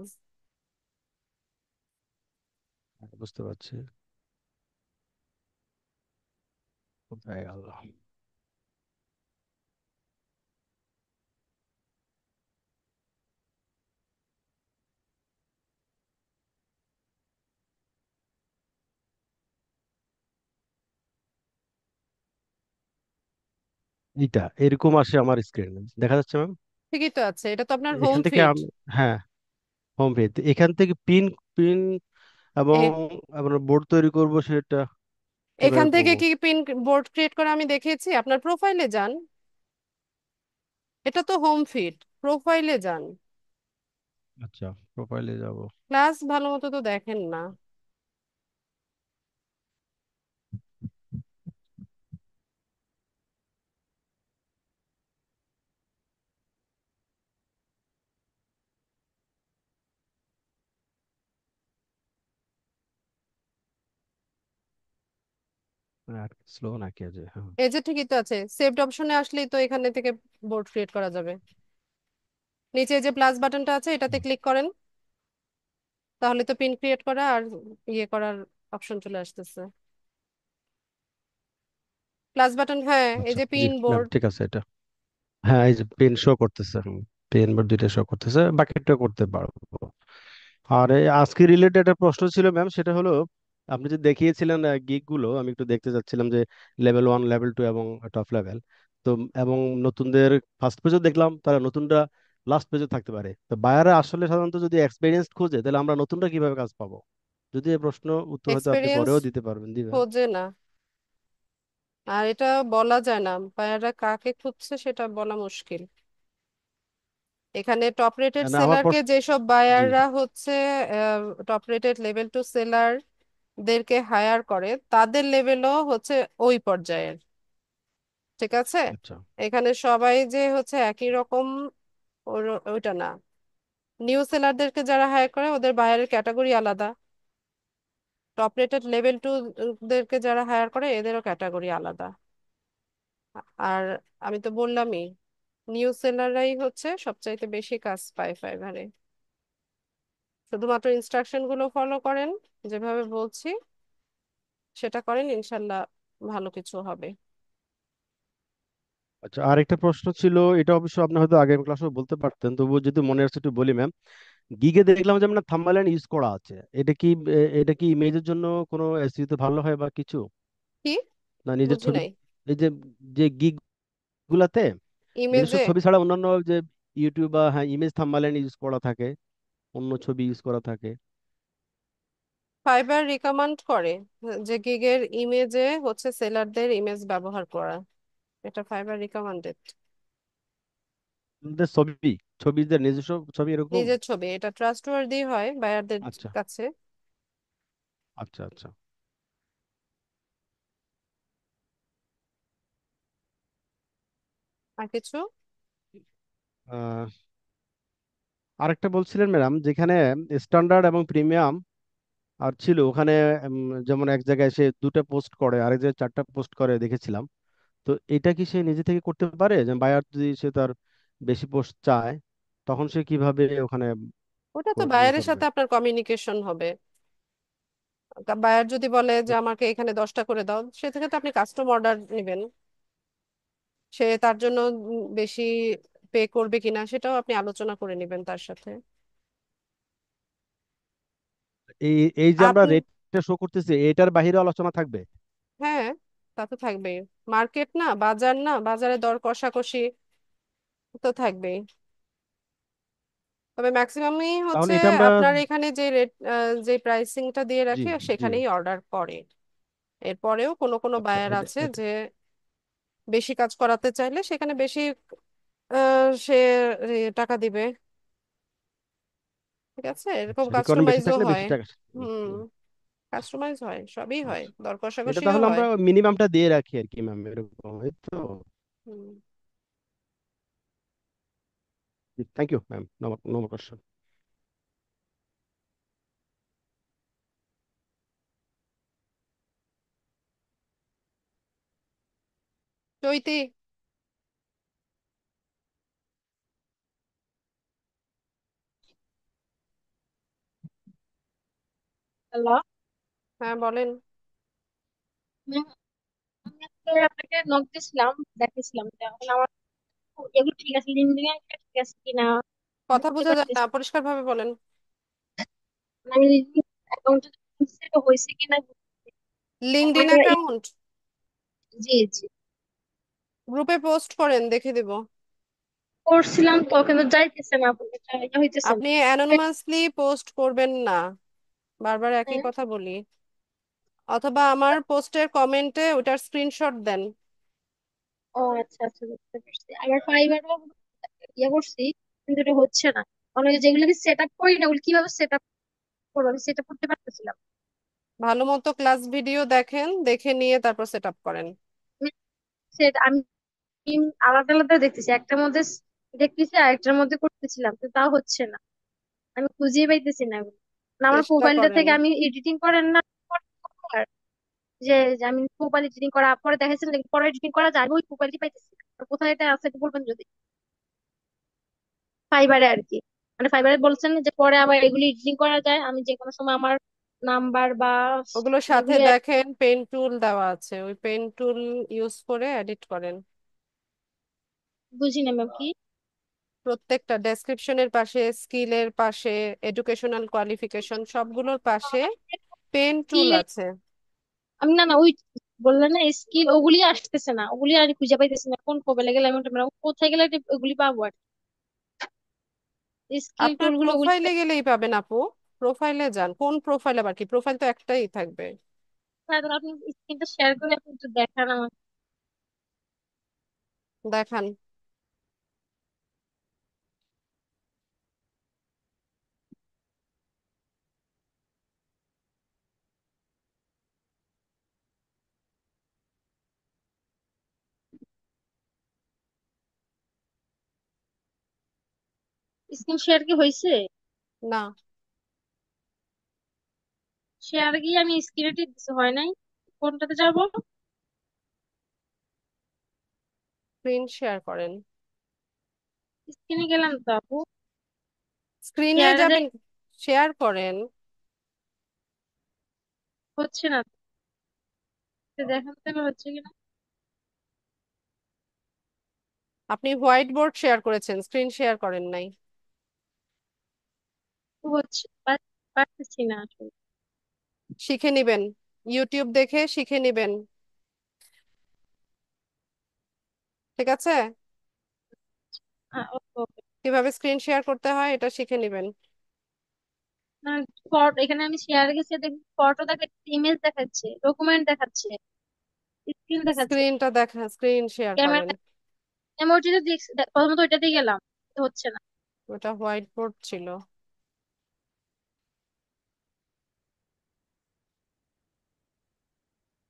বুঝতে পারছি। কোথায় গেল? এইটা এরকম আসে আমার স্ক্রিন, দেখা যাচ্ছে ম্যাম? ঠিকই তো আছে, এটা তো আপনার হোম এখান থেকে ফিড। আমি, হ্যাঁ, হোম পেজ এখান থেকে পিন পিন এবং আপনার বোর্ড তৈরি করব, সেটা এখান কিভাবে থেকে করব? কি পিন বোর্ড ক্রিয়েট করে আমি দেখিয়েছি, আপনার প্রোফাইলে যান। এটা তো হোম ফিড, প্রোফাইলে যান। আচ্ছা, প্রোফাইলে যাব। ক্লাস ভালো মতো তো দেখেন না। আর স্লো নাকি আছে? হ্যাঁ। এই যে ঠিকই তো আছে, সেভড অপশনে আসলেই তো এখানে থেকে বোর্ড ক্রিয়েট করা যাবে। নিচে যে প্লাস বাটনটা আছে এটাতে ক্লিক করেন, তাহলে তো পিন ক্রিয়েট করা আর ইয়ে করার অপশন চলে আসতেছে। প্লাস বাটন, হ্যাঁ, এই আচ্ছা, যে জি পিন ম্যাম, বোর্ড। ঠিক আছে এটা। হ্যাঁ, এই যে পেন শো করতেছে, পেন বার দুইটা শো করতেছে, বাকিটা করতে পারবো। আর এই আজকে রিলেটেড একটা প্রশ্ন ছিল ম্যাম, সেটা হলো আপনি যে দেখিয়েছিলেন গিগ গুলো, আমি একটু দেখতে চাচ্ছিলাম যে লেভেল 1, লেভেল 2 এবং টপ লেভেল। তো এবং নতুনদের ফার্স্ট পেজও দেখলাম, তারা নতুনরা লাস্ট পেজে থাকতে পারে। তো বায়ারে আসলে সাধারণত যদি এক্সপিরিয়েন্স খোঁজে, তাহলে আমরা নতুনরা কিভাবে কাজ পাবো? যদি এই প্রশ্ন উত্তর হয়তো আপনি এক্সপেরিয়েন্স পরেও দিতে পারবেন, দিবেন। খোঁজে না, আর এটা বলা যায় না বায়াররা কাকে খুঁজছে, সেটা বলা মুশকিল। এখানে টপ রেটেড না, আমার সেলারকে প্রশ্ন, যেসব জি। বায়াররা হচ্ছে টপ রেটেড লেভেল 2 সেলার দেরকে হায়ার করে, তাদের লেভেলও হচ্ছে ওই পর্যায়ের। ঠিক আছে। আচ্ছা। এখানে সবাই যে হচ্ছে একই রকম, ওইটা না। নিউ সেলারদেরকে যারা হায়ার করে ওদের বায়ারের ক্যাটাগরি আলাদা। টপ রেটেড লেভেল 2 দেরকে যারা হায়ার করে এদেরও ক্যাটাগরি আলাদা। আর আমি তো বললামই, নিউ সেলাররাই হচ্ছে সবচাইতে বেশি কাজ পায় ফাইবারে। শুধুমাত্র ইনস্ট্রাকশন গুলো ফলো করেন, যেভাবে বলছি সেটা করেন, ইনশাল্লাহ ভালো কিছু হবে। আচ্ছা, আরেকটা প্রশ্ন ছিল, এটা অবশ্য আপনি হয়তো আগের ক্লাসে বলতে পারতেন, তবুও যদি মনে আছে একটু বলি ম্যাম। গিগে দেখলাম যে আপনার থাম্বনেল ইউজ করা আছে, এটা কি এটা কি ইমেজের জন্য কোনো এসইও তে ভালো হয় বা কিছু, কি? না নিজের বুঝি ছবি, নাই। এই যে যে গিগ গুলাতে নিজস্ব ইমেজে ছবি ছাড়া অন্যান্য যে ইউটিউব বা হ্যাঁ ইমেজ থাম্বনেল ইউজ করা থাকে, অন্য ছবি ইউজ করা থাকে। ফাইবার রিকমেন্ড করে যে গিগের ইমেজে হচ্ছে সেলারদের ইমেজ ব্যবহার করা। এটা ফাইবার রিকমেন্ডেড। আপনাদের ছবি, ছবিদের নিজস্ব ছবি এরকম। নিজের ছবি, এটা ট্রাস্টওয়ার্দি হয় বায়ারদের আচ্ছা কাছে। আচ্ছা আচ্ছা। আর কিছু? আহ, আরেকটা বলছিলেন ম্যাডাম, যেখানে স্ট্যান্ডার্ড এবং প্রিমিয়াম আর ছিল ওখানে, যেমন এক জায়গায় সে দুটো পোস্ট করে, আরেক জায়গায় চারটা পোস্ট করে দেখেছিলাম। তো এটা কি সে নিজে থেকে করতে পারে, যে বায়ার যদি সে তার বেশি পোস্ট চায়, তখন সে কিভাবে ওখানে ওটা তো বায়ারের করবে? সাথে আপনার কমিউনিকেশন হবে। বায়ার যদি বলে যে আমাকে এখানে 10টা করে দাও, সে থেকে তো আপনি কাস্টম অর্ডার নেবেন। সে তার জন্য বেশি পে করবে কিনা সেটাও আপনি আলোচনা করে নেবেন তার সাথে। এই এই যে আমরা আপনি, রেটটা শো করতেছি, এটার বাইরে আলোচনা থাকবে? হ্যাঁ, তা তো থাকবেই। মার্কেট না, বাজার না, বাজারে দর কষাকষি তো থাকবেই। তবে ম্যাক্সিমামই হচ্ছে তাহলে এটা আমরা, আপনার এখানে যে রেট, যে প্রাইসিংটা দিয়ে জি রাখে জি, সেখানেই অর্ডার করে। এরপরেও কোনো কোনো আচ্ছা বায়ার এটা আছে এটা যে বেশি কাজ করাতে চাইলে সেখানে বেশি সে টাকা দিবে। ঠিক আছে, এরকম আচ্ছা, রিকোয়ারমেন্ট বেশি কাস্টমাইজও থাকলে হয়। বেশি টাকা। হুম, কাস্টমাইজ হয়, সবই হয়, আচ্ছা, দর এটা কষাকষিও তাহলে হয়। আমরা মিনিমামটা দিয়ে রাখি আর কি ম্যাম, এরকম এই তো। হুম। Thank you ma'am, no no question. Chaiti. Hello হ্যাঁ, বলেন। ম্যাম, আমি আজকে আপনাকে নক দিয়েছিলাম, দেখেছিলাম যে এখন আমার এগুলো ঠিক আছে, লিঙ্কডিন ঠিক আছে কিনা কথা বুঝতে বোঝা যায় না, পারতেছি পরিষ্কার ভাবে বলেন। না। আমি অ্যাকাউন্টে সেট হয়েছে কিনা লিঙ্কডইন আমার অ্যাকাউন্ট জি জি গ্রুপে পোস্ট করেন, দেখে দিব। করছিলাম তো, কিন্তু যাইতেছে না, এটা হইতেছে না। আপনি অ্যানোনিমাসলি পোস্ট করবেন না, বারবার একই হ্যাঁ। কথা বলি। অথবা আমার পোস্টের কমেন্টে ওটার স্ক্রিনশট দেন। ও আচ্ছা আচ্ছা, বুঝতে পারছি। আবার ফাইবারও ইয়ে করছি, কিন্তু এটা হচ্ছে না। মানে যেগুলোকে সেট আপ করি না, ওগুলো কিভাবে সেট আপ করবো, আমি সেট আপ করতে পারতেছিলাম ভালো মতো ক্লাস ভিডিও দেখেন, দেখে নিয়ে তারপর সেট আপ করেন। না। সেট আমি আলাদা আলাদা দেখতেছি, একটার মধ্যে দেখতেছি আর একটার মধ্যে করতেছিলাম, তো তাও হচ্ছে না। আমি খুঁজেই পাইতেছি না এগুলো। না, আমার চেষ্টা প্রোফাইলটা করেন। থেকে আমি এডিটিং করেন না, আর যে আমি প্রোফাইল এডিটিং করা পরে দেখাচ্ছেন যে পরে এডিটিং করা যায়, আমি ওই প্রোফাইলটি পাইতেছি না। তো কোথায় এটা আছে একটু বলবেন যদি। ফাইবারে আর কি, মানে ফাইবারে বলছেন যে পরে আবার এগুলি এডিটিং করা যায়, আমি যে কোনো সময় আমার নাম্বার বা ওগুলোর সাথে ইয়েগুলি দেখেন পেন টুল দেওয়া আছে, ওই পেন টুল ইউজ করে এডিট করেন। বুঝি না ম্যাম কি। প্রত্যেকটা ডেসক্রিপশনের পাশে, স্কিলের পাশে, এডুকেশনাল কোয়ালিফিকেশন সবগুলোর পাশে পেন টুল স্কিল, আছে। আমি না না ওই বললেন না স্কিল, ওগুলি আসতেছে না, ওগুলি আমি খুঁজে পাইতেছি না। কোন প্রোফাইলে গেলে আমি কোথায় গেলে ওগুলি পাবো আর স্কিল আপনার টুল গুলো ওগুলি। প্রোফাইলে গেলেই পাবেন আপু। প্রোফাইলে যান, কোন প্রোফাইল আবার কি, প্রোফাইল তো একটাই থাকবে। আপনি স্ক্রিনটা শেয়ার করে আপনি একটু দেখান আমার। দেখান। স্ক্রিন শেয়ার কি হয়েছে? না, শেয়ার গিয়ে আমি স্ক্রিনে টিপ দিতে হয় নাই। কোনটাতে যাব? স্ক্রিন শেয়ার করেন। স্ক্রিনে গেলাম তো আপু, স্ক্রিনে শেয়ারে যাই, যাবেন, শেয়ার করেন। হচ্ছে না। তো দেখান তো এবার হচ্ছে কিনা। আপনি হোয়াইট বোর্ড শেয়ার করেছেন, স্ক্রিন শেয়ার করেন নাই। তো হচ্ছে পারতেছি না আসলে। শিখে নিবেন, ইউটিউব দেখে শিখে নিবেন। ঠিক আছে? ওকে ওকে। কিভাবে স্ক্রিন শেয়ার করতে হয় এটা শিখে নিবেন। না, এখানে আমি শেয়ার গেছে দেখি, ফটো দেখাচ্ছে, ইমেজ দেখাচ্ছে, ডকুমেন্ট দেখাচ্ছে, স্ক্রিন দেখাচ্ছে, স্ক্রিনটা দেখা, স্ক্রিন শেয়ার করেন। ক্যামেরা, এমওজিতে দেখছি, প্রথমত ওইটাতে গেলাম, তো হচ্ছে না। ওটা হোয়াইট বোর্ড ছিল।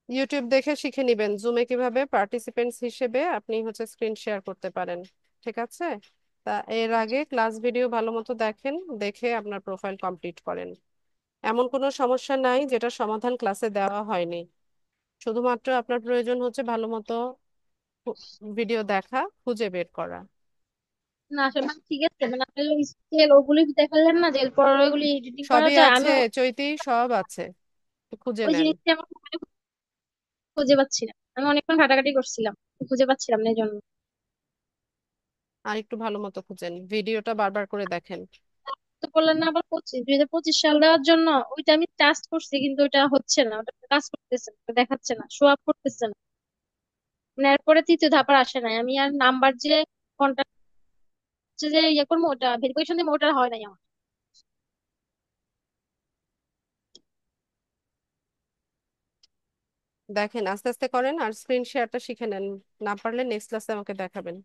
ইউটিউব দেখে শিখে নিবেন জুমে কিভাবে পার্টিসিপেন্টস হিসেবে আপনি হচ্ছে স্ক্রিন শেয়ার করতে পারেন। ঠিক আছে? তা এর আগে ক্লাস ভিডিও ভালো মতো দেখেন, দেখে আপনার প্রোফাইল কমপ্লিট করেন। এমন কোনো সমস্যা নাই যেটা সমাধান ক্লাসে দেওয়া হয়নি। শুধুমাত্র আপনার প্রয়োজন হচ্ছে ভালো মতো ভিডিও দেখা, খুঁজে বের করা। না আসলে মানে ঠিক আছে, মানে আপনি স্কেল ওগুলি দেখালেন না, যে এরপর ওইগুলি এডিটিং করা সবই যায়, আমি আছে চৈতি, সব আছে, খুঁজে ওই নেন। জিনিসটা আমার খুঁজে পাচ্ছি না। আমি অনেকক্ষণ ঘাটাঘাটি করছিলাম, খুঁজে পাচ্ছিলাম না, এই জন্য। আর একটু ভালো মতো খুঁজেন, ভিডিওটা বারবার করে দেখেন। তো বললেন না আবার 2025 সাল দেওয়ার জন্য, ওইটা আমি টাস্ক করছি কিন্তু ওইটা হচ্ছে না, ওটা কাজ করতেছে না, ওটা দেখাচ্ছে না, শো আপ করতেছে না। মানে এরপরে তৃতীয় ধাপের আসে নাই, আমি আর নাম্বার যে কন্ট্যাক্ট যে ইয়ে করবো, ওটা ভেরিফিকেশন দিব, ওটা হয় নাই আমার। দেখেন, আস্তে আস্তে করেন আর স্ক্রিন শেয়ারটা শিখে নেন। না পারলে নেক্সট ক্লাসে আমাকে দেখাবেন।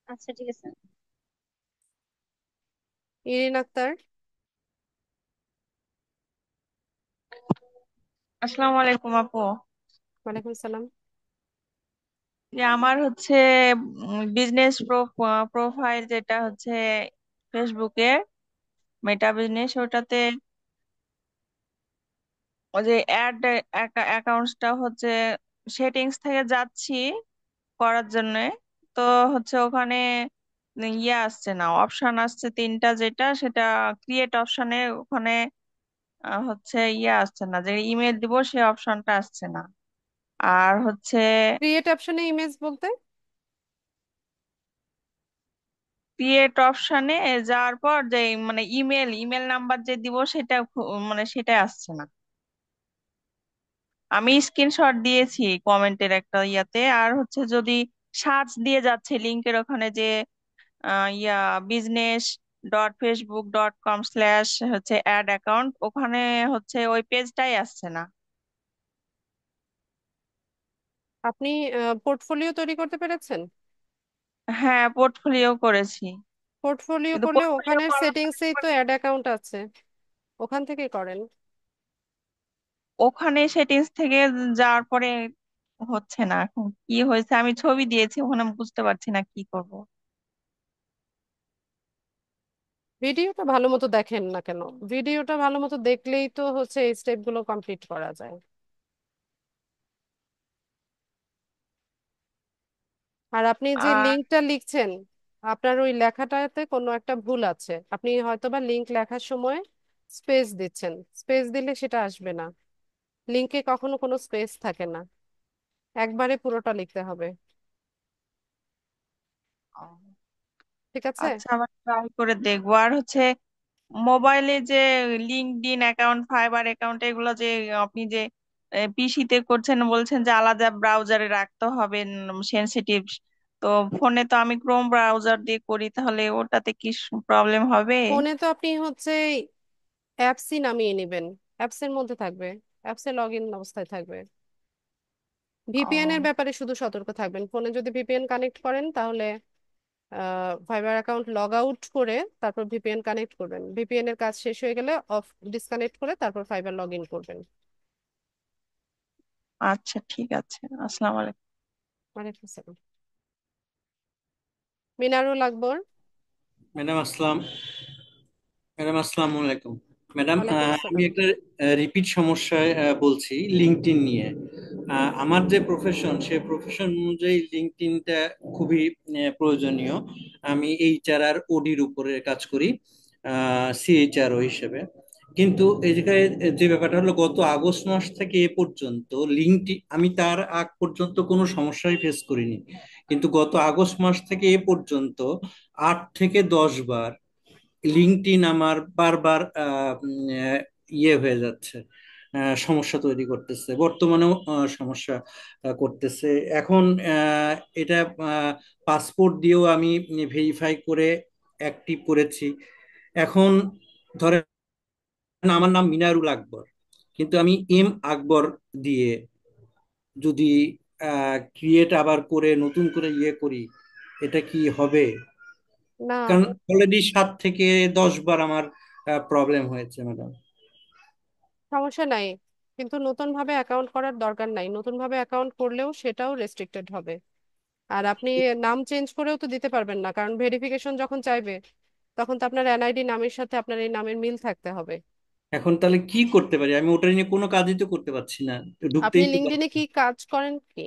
আচ্ছা ঠিক আছে। ইরিন আক্তার। আসসালামু আলাইকুম আপু। ওয়ালাইকুম সালাম। যে আমার হচ্ছে বিজনেস প্রোফাইল যেটা হচ্ছে ফেসবুকে, মেটা বিজনেস, ওটাতে ওই যে অ্যাড অ্যাকাউন্টসটা হচ্ছে সেটিংস থেকে যাচ্ছি করার জন্য। তো হচ্ছে ওখানে ইয়ে আসছে না, অপশন আসছে তিনটা, যেটা সেটা ক্রিয়েট অপশনে ওখানে হচ্ছে ইয়ে আসছে না, যে ইমেল দিব সেই অপশনটা আসছে না। আর হচ্ছে ক্রিয়েট অপশনে ইমেজ বলতে? ক্রিয়েট অপশনে যাওয়ার পর যে মানে ইমেল নাম্বার যে দিব সেটা মানে সেটাই আসছে না। আমি স্ক্রিনশট দিয়েছি কমেন্টের একটা ইয়াতে। আর হচ্ছে যদি সার্চ দিয়ে যাচ্ছে লিংকের ওখানে যে ইয়া business.facebook.com/ হচ্ছে অ্যাড অ্যাকাউন্ট, ওখানে হচ্ছে ওই পেজটাই আসছে না। আপনি পোর্টফোলিও তৈরি করতে পেরেছেন? হ্যাঁ, পোর্টফোলিও করেছি, পোর্টফোলিও কিন্তু করলে পোর্টফোলিও ওখানের করার সেটিংসেই তো অ্যাড অ্যাকাউন্ট আছে, ওখান থেকেই করেন। ওখানে সেটিংস থেকে যাওয়ার পরে হচ্ছে না। এখন কি হয়েছে, আমি ছবি দিয়েছি ওখানে, আমি বুঝতে পারছি না কি করব। ভিডিওটা ভালো মতো দেখেন না কেন? ভিডিওটা ভালো মতো দেখলেই তো হচ্ছে এই স্টেপগুলো কমপ্লিট করা যায়। আর আপনি যে আর লিঙ্কটা লিখছেন, আপনার ওই লেখাটাতে কোনো একটা ভুল আছে। আপনি হয়তোবা লিঙ্ক লেখার সময় স্পেস দিচ্ছেন, স্পেস দিলে সেটা আসবে না। লিঙ্কে কখনো কোনো স্পেস থাকে না, একবারে পুরোটা লিখতে হবে। ঠিক আছে? আচ্ছা, আবার ট্রাই করে দেখবো। আর হচ্ছে মোবাইলে যে লিঙ্কডইন অ্যাকাউন্ট, ফাইবার অ্যাকাউন্ট, এগুলো যে আপনি যে পিসিতে করছেন বলছেন যে আলাদা ব্রাউজারে রাখতে হবে, সেনসিটিভ। তো ফোনে তো আমি ক্রোম ব্রাউজার দিয়ে করি, তাহলে ওটাতে কি প্রবলেম হবে? ফোনে তো আপনি হচ্ছে অ্যাপসই নামিয়ে নেবেন, অ্যাপসের মধ্যে থাকবে, অ্যাপসে লগ ইন অবস্থায় থাকবে। ভিপিএন এর ও ব্যাপারে শুধু সতর্ক থাকবেন, ফোনে যদি ভিপিএন কানেক্ট করেন তাহলে ফাইবার অ্যাকাউন্ট লগ আউট করে তারপর ভিপিএন কানেক্ট করবেন, ভিপিএন এর কাজ শেষ হয়ে গেলে অফ ডিসকানেক্ট করে তারপর ফাইবার লগ ইন করবেন। আচ্ছা, ঠিক আছে। আসসালামু আলাইকুম। ওয়ালাইকুম আসসালাম। মিনারুল আকবর। ম্যাডাম আসসালামু আলাইকুম। ম্যাডাম, ওয়ালাইকুম আমি আসসালাম। একটা রিপিট সমস্যায় বলছি লিঙ্কডইন নিয়ে। আমার যে প্রফেশন, সেই প্রফেশন অনুযায়ী লিঙ্কডইনটা খুবই প্রয়োজনীয়। আমি এইচআর আর ওডির উপরে কাজ করি, সিএইচআরও হিসেবে। কিন্তু এই জায়গায় যে ব্যাপারটা হলো, গত আগস্ট মাস থেকে এ পর্যন্ত লিঙ্কডইন, আমি তার আগ পর্যন্ত কোনো সমস্যাই ফেস করিনি, কিন্তু গত আগস্ট মাস থেকে এ পর্যন্ত 8 থেকে 10 বার লিঙ্কডইন আমার বারবার ইয়ে হয়ে যাচ্ছে, সমস্যা তৈরি করতেছে, বর্তমানেও সমস্যা করতেছে। এখন এটা পাসপোর্ট দিয়েও আমি ভেরিফাই করে অ্যাক্টিভ করেছি। এখন ধরেন আমার নাম মিনারুল আকবর, কিন্তু আমি এম আকবর দিয়ে যদি ক্রিয়েট আবার করে নতুন করে ইয়ে করি, এটা কি হবে? না, কারণ অলরেডি 7 থেকে 10 বার আমার প্রবলেম হয়েছে ম্যাডাম। সমস্যা নাই, কিন্তু নতুন ভাবে অ্যাকাউন্ট করার দরকার নাই। নতুন ভাবে অ্যাকাউন্ট করলেও সেটাও রেস্ট্রিক্টেড হবে। আর আপনি নাম চেঞ্জ করেও তো দিতে পারবেন না, কারণ ভেরিফিকেশন যখন চাইবে তখন তো আপনার এনআইডি নামের সাথে আপনার এই নামের মিল থাকতে হবে। এখন তাহলে কি করতে পারি? আমি ওটা নিয়ে কোনো কাজই তো করতে পারছি না, আপনি ঢুকতেই তো লিঙ্কডইনে পারছি কি কাজ করেন কি?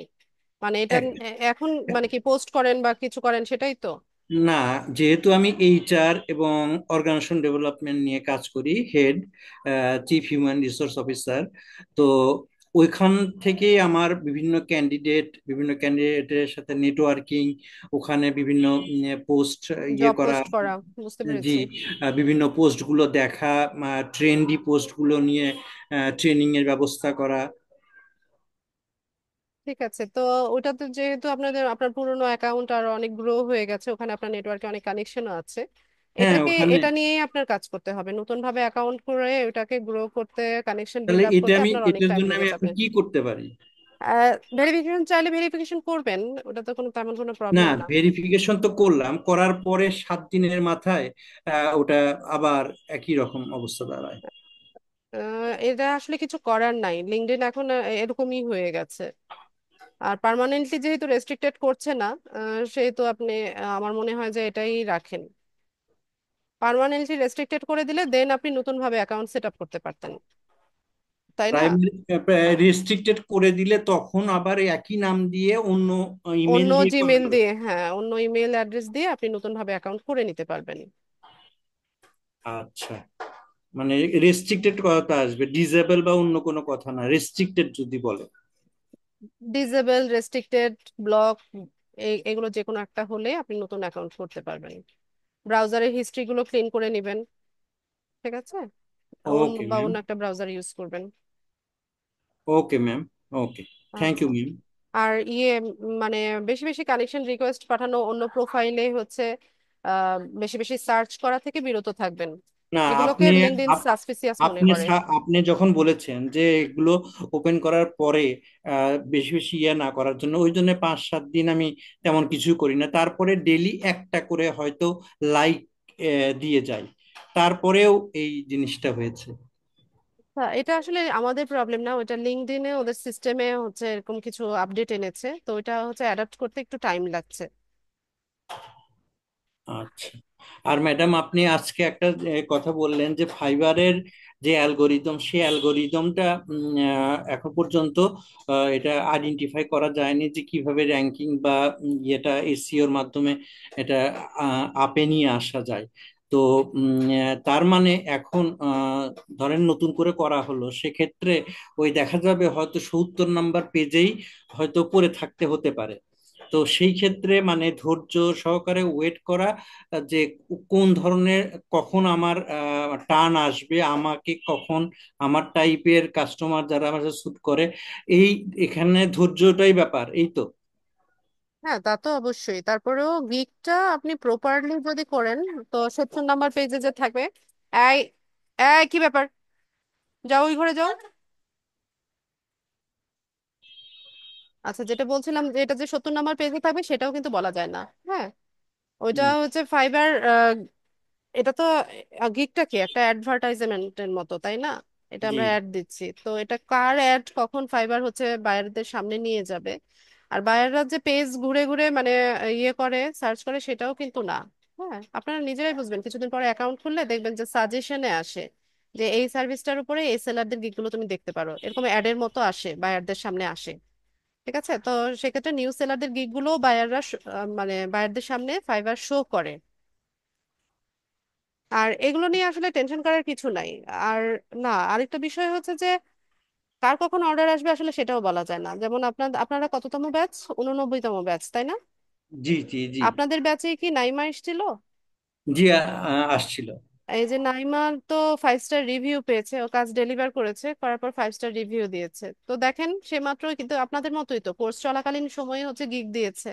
মানে এটা না। এখন মানে কি পোস্ট করেন বা কিছু করেন সেটাই তো? না, যেহেতু আমি এইচআর এবং অর্গানাইজেশন ডেভেলপমেন্ট নিয়ে কাজ করি, head, chief human resource officer, তো ওইখান থেকে আমার বিভিন্ন ক্যান্ডিডেটের সাথে নেটওয়ার্কিং, ওখানে বিভিন্ন পোস্ট ইয়ে জব করা, পোস্ট করা, বুঝতে জি, পেরেছি। বিভিন্ন পোস্টগুলো দেখা, ট্রেন্ডি পোস্টগুলো নিয়ে ট্রেনিং এর ব্যবস্থা করা। ঠিক আছে, তো ওটাতে যেহেতু আপনার পুরনো অ্যাকাউন্ট আর অনেক গ্রো হয়ে গেছে, ওখানে আপনার নেটওয়ার্কে অনেক কানেকশনও আছে, হ্যাঁ, ওখানে এটা নিয়েই আপনার কাজ করতে হবে। নতুন ভাবে অ্যাকাউন্ট করে ওটাকে গ্রো করতে, কানেকশন তাহলে বিল্ড আপ এটা করতে আমি আপনার অনেক এটার টাইম জন্য লেগে আমি এখন যাবে। কি করতে পারি? ভেরিফিকেশন চাইলে ভেরিফিকেশন করবেন, ওটা তো তেমন কোনো না, প্রবলেম না। ভেরিফিকেশন তো করলাম, করার পরে 7 দিনের মাথায় ওটা আবার একই রকম অবস্থা দাঁড়ায়। এটা আসলে কিছু করার নাই, লিঙ্কডইন এখন এরকমই হয়ে গেছে। আর পার্মানেন্টলি যেহেতু রেস্ট্রিক্টেড করছে না, সেহেতু আপনি আমার মনে হয় যে এটাই রাখেন। পার্মানেন্টলি রেস্ট্রিক্টেড করে দিলে দেন আপনি নতুন ভাবে অ্যাকাউন্ট সেট আপ করতে পারতেন, তাই না? প্রাইমারি রেস্ট্রিক্টেড করে দিলে তখন আবার একই নাম দিয়ে অন্য ইমেল অন্য দিয়ে করা জিমেল যাবে? দিয়ে, হ্যাঁ, অন্য ইমেল অ্যাড্রেস দিয়ে আপনি নতুন ভাবে অ্যাকাউন্ট করে নিতে পারবেন। আচ্ছা, মানে রেস্ট্রিক্টেড কথা আসবে, ডিজেবল বা অন্য কোনো কথা না, রেস্ট্রিক্টেড যদি বলে। ডিসেবল, রেস্ট্রিক্টেড, ব্লক, এগুলো যে কোনো একটা হলে আপনি নতুন অ্যাকাউন্ট করতে পারবেন। ব্রাউজারের হিস্ট্রি গুলো ক্লিন করে নেবেন, ঠিক আছে? ওকে বা ম্যাম। অন্য একটা ব্রাউজার ইউজ করবেন। Okay ma'am. Okay. Thank you আচ্ছা। ম্যাম। আর মানে বেশি বেশি কানেকশন রিকোয়েস্ট পাঠানো, অন্য প্রোফাইলে হচ্ছে বেশি বেশি সার্চ করা থেকে বিরত থাকবেন। না, এগুলোকে আপনি লিঙ্কডইন আপ- সাসপিসিয়াস মনে আপনি করে। আপনি যখন বলেছেন যে এগুলো ওপেন করার পরে বেশি বেশি ইয়ে না করার জন্য, ওই জন্য 5-7 দিন আমি তেমন কিছু করি না, তারপরে ডেলি একটা করে হয়তো লাইক দিয়ে যাই, তারপরেও এই জিনিসটা হয়েছে। এটা আসলে আমাদের প্রবলেম না, ওটা লিঙ্কডইনে ওদের সিস্টেমে হচ্ছে এরকম কিছু আপডেট এনেছে, তো ওটা হচ্ছে অ্যাডাপ্ট করতে একটু টাইম লাগছে। আচ্ছা। আর ম্যাডাম, আপনি আজকে একটা কথা বললেন যে ফাইবারের যে অ্যালগোরিদম, সেই অ্যালগোরিদমটা এখন পর্যন্ত এটা আইডেন্টিফাই করা যায়নি যে কিভাবে র্যাঙ্কিং বা এটা এসইওর মাধ্যমে এটা আপে নিয়ে আসা যায়। তো তার মানে এখন ধরেন নতুন করে করা হলো, সেক্ষেত্রে ওই দেখা যাবে হয়তো 70 নাম্বার পেজেই হয়তো পড়ে থাকতে হতে পারে। তো সেই ক্ষেত্রে মানে ধৈর্য সহকারে ওয়েট করা, যে কোন ধরনের, কখন আমার টার্ন আসবে, আমাকে কখন, আমার টাইপের কাস্টমার যারা আমার স্যুট করে, এই এখানে ধৈর্যটাই ব্যাপার, এই তো। হ্যাঁ, তা তো অবশ্যই। তারপরেও গিগটা আপনি প্রপারলি যদি করেন, তো 70 নাম্বার পেজে যে থাকবে, এই এই কি ব্যাপার, যাও ওই ঘরে যাও। আচ্ছা, যেটা বলছিলাম যে এটা যে 70 নাম্বার পেজে থাকবে সেটাও কিন্তু বলা যায় না। হ্যাঁ, ওইটা হুম, হচ্ছে ফাইবার, এটা তো গিগটা কি একটা অ্যাডভার্টাইজমেন্টের মতো, তাই না? এটা জি। আমরা অ্যাড দিচ্ছি, তো এটা কার অ্যাড কখন ফাইবার হচ্ছে বায়ারদের সামনে নিয়ে যাবে, আর বায়াররা যে পেজ ঘুরে ঘুরে মানে ইয়ে করে, সার্চ করে, সেটাও কিন্তু না। হ্যাঁ, আপনারা নিজেরাই বুঝবেন, কিছুদিন পরে অ্যাকাউন্ট খুললে দেখবেন যে সাজেশনে আসে যে এই সার্ভিসটার উপরে এই সেলারদের গিগগুলো তুমি দেখতে পারো, এরকম অ্যাডের মতো আসে, বায়ারদের সামনে আসে। ঠিক আছে, তো সেক্ষেত্রে নিউ সেলারদের গিগগুলো বায়াররা মানে বায়ারদের সামনে ফাইবার শো করে। আর এগুলো নিয়ে আসলে টেনশন করার কিছু নাই। আর না, আরেকটা বিষয় হচ্ছে যে কার কখন অর্ডার আসবে আসলে সেটাও বলা যায় না। যেমন আপনারা কততম ব্যাচ? 89তম ব্যাচ, তাই না? জি জি জি। আপনাদের ব্যাচে কি নাইমা এসেছিল? জি আসছিল। এই যে নাইমা তো 5 স্টার রিভিউ পেয়েছে, ও কাজ ডেলিভার করেছে, করার পর 5 স্টার রিভিউ দিয়েছে। তো দেখেন সে মাত্র কিন্তু আপনাদের মতোই তো কোর্স চলাকালীন সময়ে হচ্ছে গিগ দিয়েছে,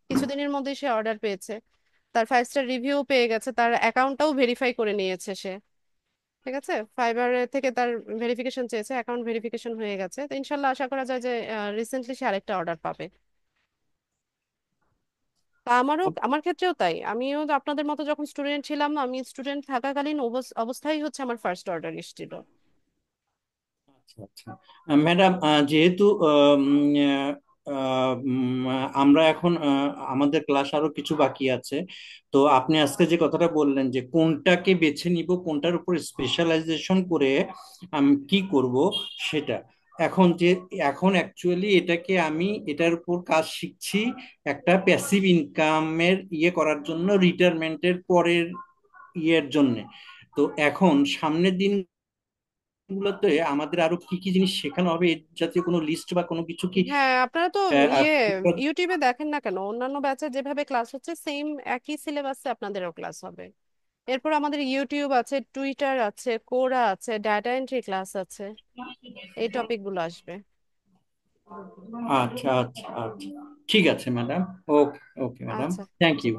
কিছুদিনের মধ্যেই সে অর্ডার পেয়েছে, তার 5 স্টার রিভিউ পেয়ে গেছে, তার অ্যাকাউন্টটাও ভেরিফাই করে নিয়েছে সে। ঠিক আছে, ফাইবার থেকে তার ভেরিফিকেশন চেয়েছে, অ্যাকাউন্ট ভেরিফিকেশন হয়ে গেছে, তো ইনশাল্লাহ আশা করা যায় যে রিসেন্টলি সে আরেকটা অর্ডার পাবে। তা আমার ক্ষেত্রেও তাই, আমিও তো আপনাদের মতো যখন স্টুডেন্ট ছিলাম, আমি স্টুডেন্ট থাকাকালীন অবস্থায় হচ্ছে আমার ফার্স্ট অর্ডার এসেছিল। আচ্ছা আচ্ছা। ম্যাডাম, যেহেতু আমরা এখন আমাদের ক্লাস আরো কিছু বাকি আছে, তো আপনি আজকে যে কথাটা বললেন যে কোনটাকে বেছে নিব, কোনটার উপর স্পেশালাইজেশন করে আমি কি করব, সেটা এখন যে এখন অ্যাকচুয়ালি এটাকে আমি এটার উপর কাজ শিখছি একটা প্যাসিভ ইনকামের করার জন্য, রিটায়ারমেন্টের পরের জন্য। তো এখন সামনের দিন গুলোতে আমাদের আরো কি কি জিনিস শেখানো হবে, এর জাতীয় কোনো লিস্ট বা কোনো কিছু কি? হ্যাঁ, আপনারা তো আহ, ইউটিউবে দেখেন না কেন, অন্যান্য ব্যাচে যেভাবে ক্লাস হচ্ছে সেম একই সিলেবাসে আপনাদেরও ক্লাস হবে। এরপর আমাদের ইউটিউব আছে, টুইটার আছে, কোরা আছে, ডাটা এন্ট্রি ক্লাস আছে, এই টপিকগুলো আসবে। আচ্ছা আচ্ছা আচ্ছা, ঠিক আছে ম্যাডাম। ওকে ওকে ম্যাডাম, আচ্ছা, থ্যাংক ঠিক ইউ।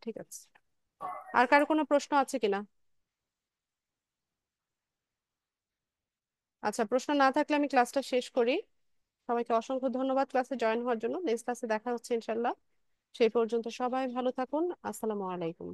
ঠিক আছে। আর কারো কোনো প্রশ্ন আছে কিনা? আচ্ছা, প্রশ্ন না থাকলে আমি ক্লাসটা শেষ করি। সবাইকে অসংখ্য ধন্যবাদ ক্লাসে জয়েন হওয়ার জন্য। নেক্সট ক্লাসে দেখা হচ্ছে ইনশাল্লাহ। সেই পর্যন্ত সবাই ভালো থাকুন। আসসালামু আলাইকুম।